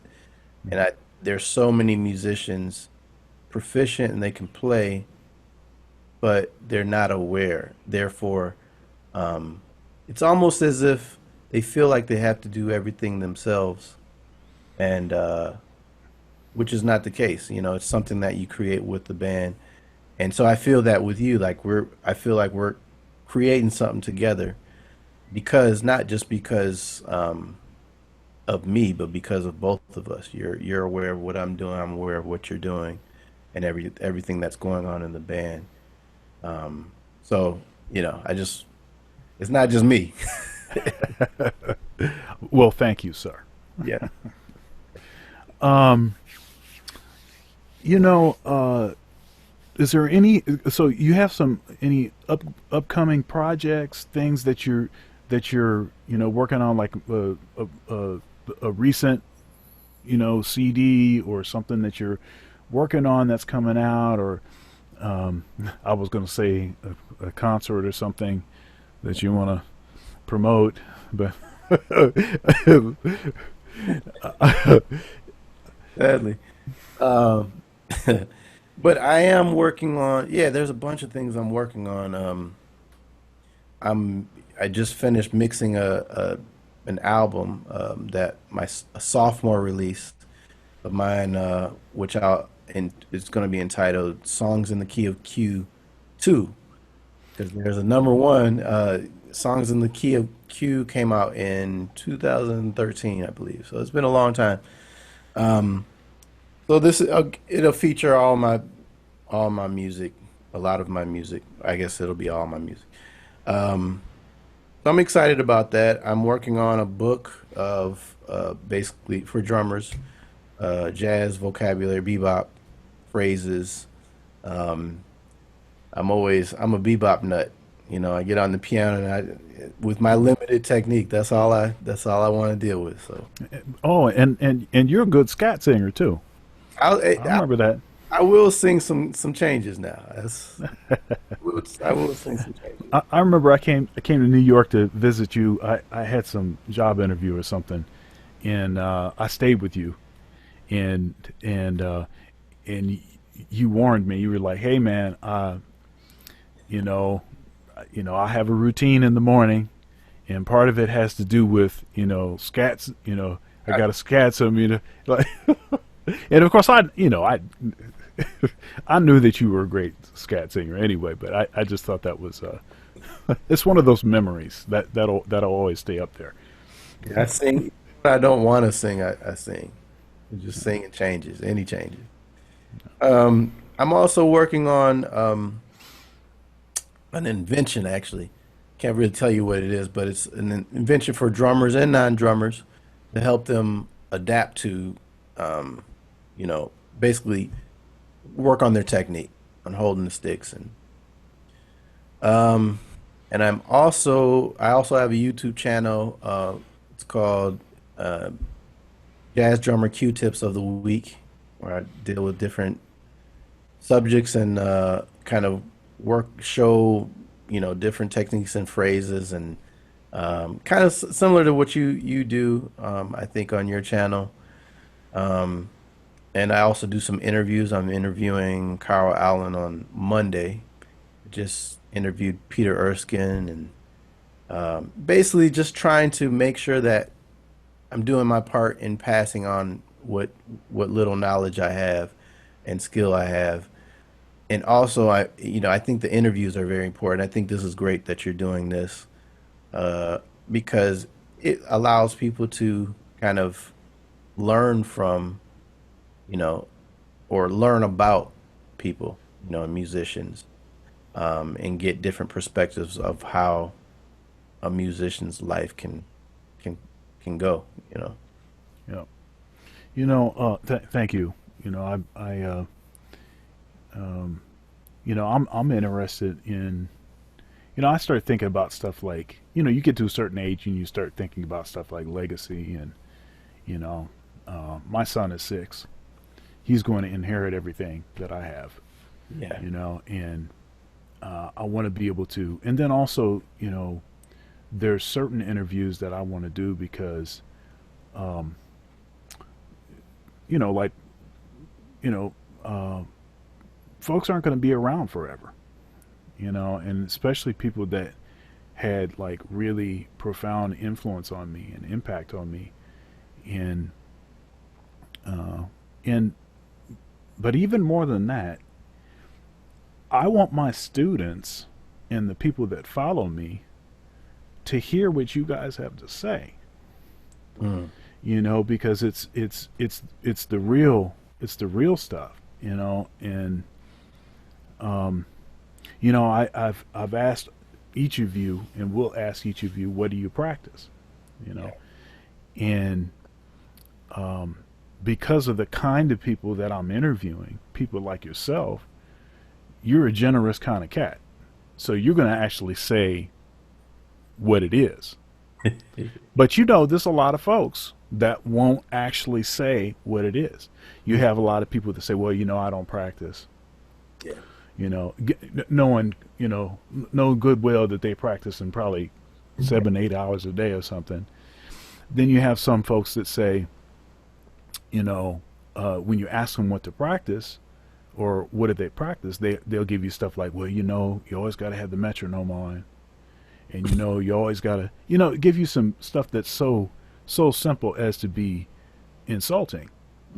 And there's so many musicians proficient and they can play, but they're not aware. Therefore, um, it's almost as if they feel like they have to do everything themselves, and which is not the case. You know, it's something that you create with the band. And so I feel that with you, I feel like we're creating something together because not just because of me, but because of both of us. You're aware of what I'm doing. I'm aware of what you're doing, and everything that's going on in the band. So I just it's not just me. Well, thank you, sir. Yeah. Um, you know, is there any? So you have any upcoming projects, things that you're working on, like a recent CD or something that you're working on that's coming out, or I was going to say a concert or something that you want to promote, but Sadly. Um, but I am working on, yeah, there's a bunch of things I'm working on. I just finished mixing an album that a sophomore release of mine, which it's going to be entitled "Songs in the Key of Q 2," because there's a number one. "Songs in the Key of Q" came out in 2013, I believe. So it's been a long time. Um, so it'll feature all my music, a lot of my music. I guess it'll be all my music. Um, so I'm excited about that. I'm working on a book of basically for drummers, jazz vocabulary, bebop phrases. Um, I'm a bebop nut. I get on the piano and with my limited technique, that's all I want to deal with. So oh, and you're a good scat singer too. I'll, I remember that. I will sing some changes now. I will sing some changes. I remember I came to New York to visit you. I had some job interview or something, and I stayed with you, and and uh, and you warned me. You were like, "Hey, man, you know, I have a routine in the morning, and part of it has to do with scats. I got to scat some, like." And of course, I knew that you were a great scat singer anyway, but I just thought that was it's one of those memories that'll always stay up there. I sing. When I don't want to sing, I sing. Just singing changes, any changes. I'm also working on an invention, actually. Can't really tell you what it is, but it's an invention for drummers and non-drummers to help them adapt to, um, you know, basically work on their technique, on holding the sticks, um, and I also have a YouTube channel. It's called uh, Jazz Drummer Q-Tips of the Week, where I deal with different subjects and kind of show different techniques and phrases and kind of similar to what you do, I think, on your channel. Um, and I also do some interviews. I'm interviewing Carl Allen on Monday. Just interviewed Peter Erskine and basically just trying to make sure that I'm doing my part in passing on what little knowledge I have and skill I have. And also, I think the interviews are very important. I think this is great that you're doing this, uh, because it allows people to kind of learn from, you know, or learn about people, musicians, and get different perspectives of how a musician's life can can go. Yeah. Thank you. Um, I'm interested in, I started thinking about stuff like, you get to a certain age and you start thinking about stuff like legacy and, you know, my son is 6. He's going to inherit everything that I have, Yeah. and I want to be able to, and then also, there's certain interviews that I want to do because, um, like, you know, uh, folks aren't going to be around forever, and especially people that had like really profound influence on me and impact on me, and uh, and but even more than that, I want my students and the people that follow me to hear what you guys have to say, Mm. because it's the real stuff, and um, I've asked each of you, and will ask each of you, what do you practice, you Yeah. know, and um, because of the kind of people that I'm interviewing, people like yourself, you're a generous kind of cat, so you're going to actually say what it is. But there's a lot of folks that won't actually say what it is. You have a lot of people that say, well, I don't practice, Yeah. knowing, know good well that they practice in probably 7, 8 hours a day or something. Then you have some folks that say, when you ask them what to practice or what do they practice, they'll give you stuff like, well, you always got to have the metronome on, and you always got to, give you some stuff that's so simple as to be insulting,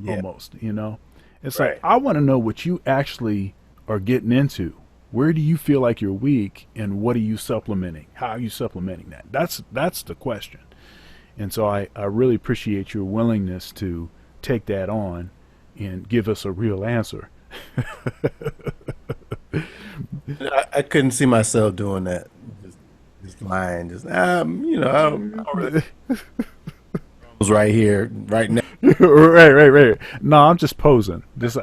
Yeah. almost. It's like, Right. I want to know what you actually are getting into. Where do you feel like you're weak, and what are you supplementing? How are you supplementing that? That's the question. And so I really appreciate your willingness to take that on and give us a real answer. I couldn't see myself doing that. Just lying. Just I don't really was right here, right now. Right. No, I'm just posing. These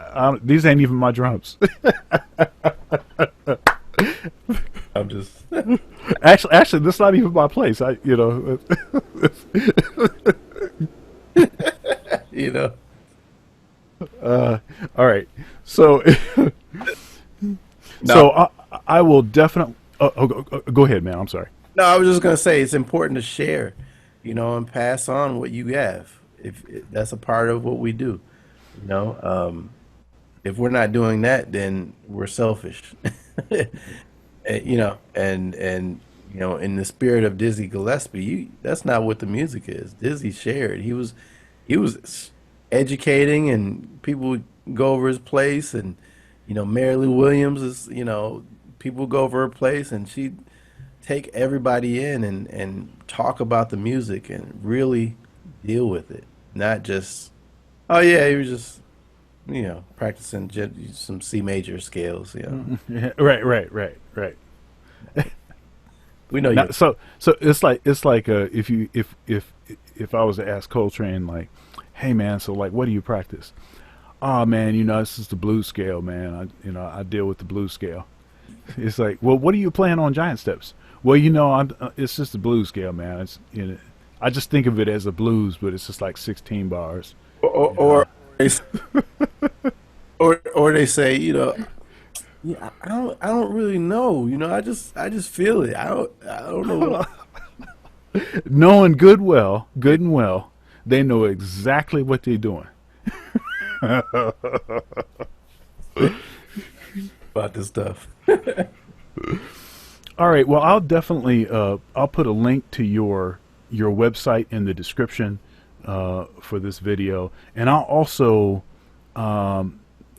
ain't even my drums. I'm just Actually, this is not even my place. you know. All right. So, No, I will definitely. Go ahead, man. I'm sorry. no, I was just gonna say it's important to share, and pass on what you have. If that's a part of what we do, you know. If we're not doing that, then we're selfish. In the spirit of Dizzy Gillespie, that's not what the music is. Dizzy shared. He was educating, and people would go over his place, and Mary Lou Williams is, people would go over her place, and she'd take everybody in and talk about the music and really deal with it, not just, oh yeah, he was just practicing some C major scales. Yeah, right. We know Now, you. so it's like if I was to ask Coltrane, like, hey man, so like, what do you practice? Oh man, this is the blues scale, man. I deal with the blues scale. It's like, well, what are you playing on giant steps? Well, it's just the blues scale, man. I just think of it as a blues, but it's just like 16 bars. Or, You or know. they s- or they say, yeah, I don't really know. I just feel it. I don't know what. Knowing good and well, they know exactly what they're doing. About this stuff. All right. Well, I'll definitely I'll put a link to your website in the description for this video. And I'll also, I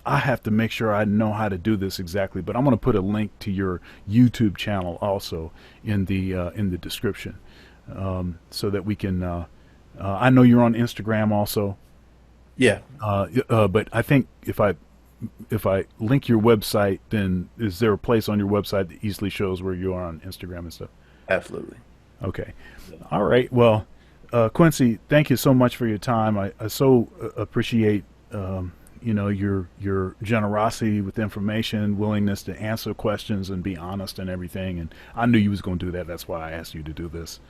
have to make sure I know how to do this exactly, but I'm going to put a link to your YouTube channel also in the description, so that we can. I know you're on Instagram also, Yeah, but I think if I link your website, then is there a place on your website that easily shows where you are on Instagram and stuff? absolutely. Okay. All right. Well, Quincy, thank you so much for your time. I so appreciate your generosity with information, willingness to answer questions and be honest and everything. And I knew you was going to do that. That's why I asked you to do this.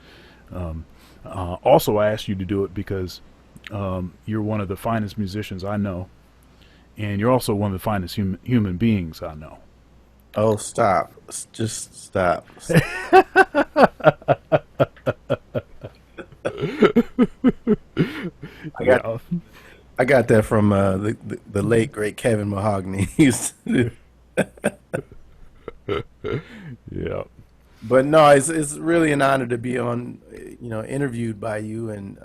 Also, I asked you to do it because you're one of the finest musicians I know, and you're also one of the finest human beings I know. Oh, stop. Just stop. I got Yeah. I got that from the late great Kevin Mahogany. He used to Yeah. But no, it's really an honor to be on, interviewed by you, and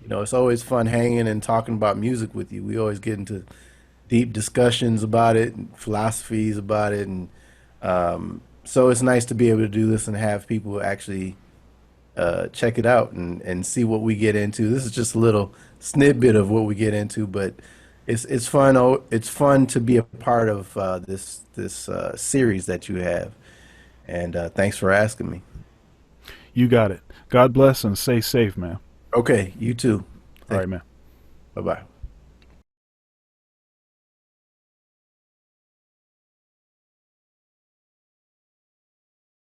it's always fun hanging and talking about music with you. We always get into deep discussions about it, and philosophies about it, and so it's nice to be able to do this and have people actually check it out and see what we get into. This is just a little snippet of what we get into, but it's fun. Oh, it's fun to be a part of this series that you have. And thanks for asking me. You got it. God bless and stay safe, man. Okay, you too. All Thank right, man. Bye bye.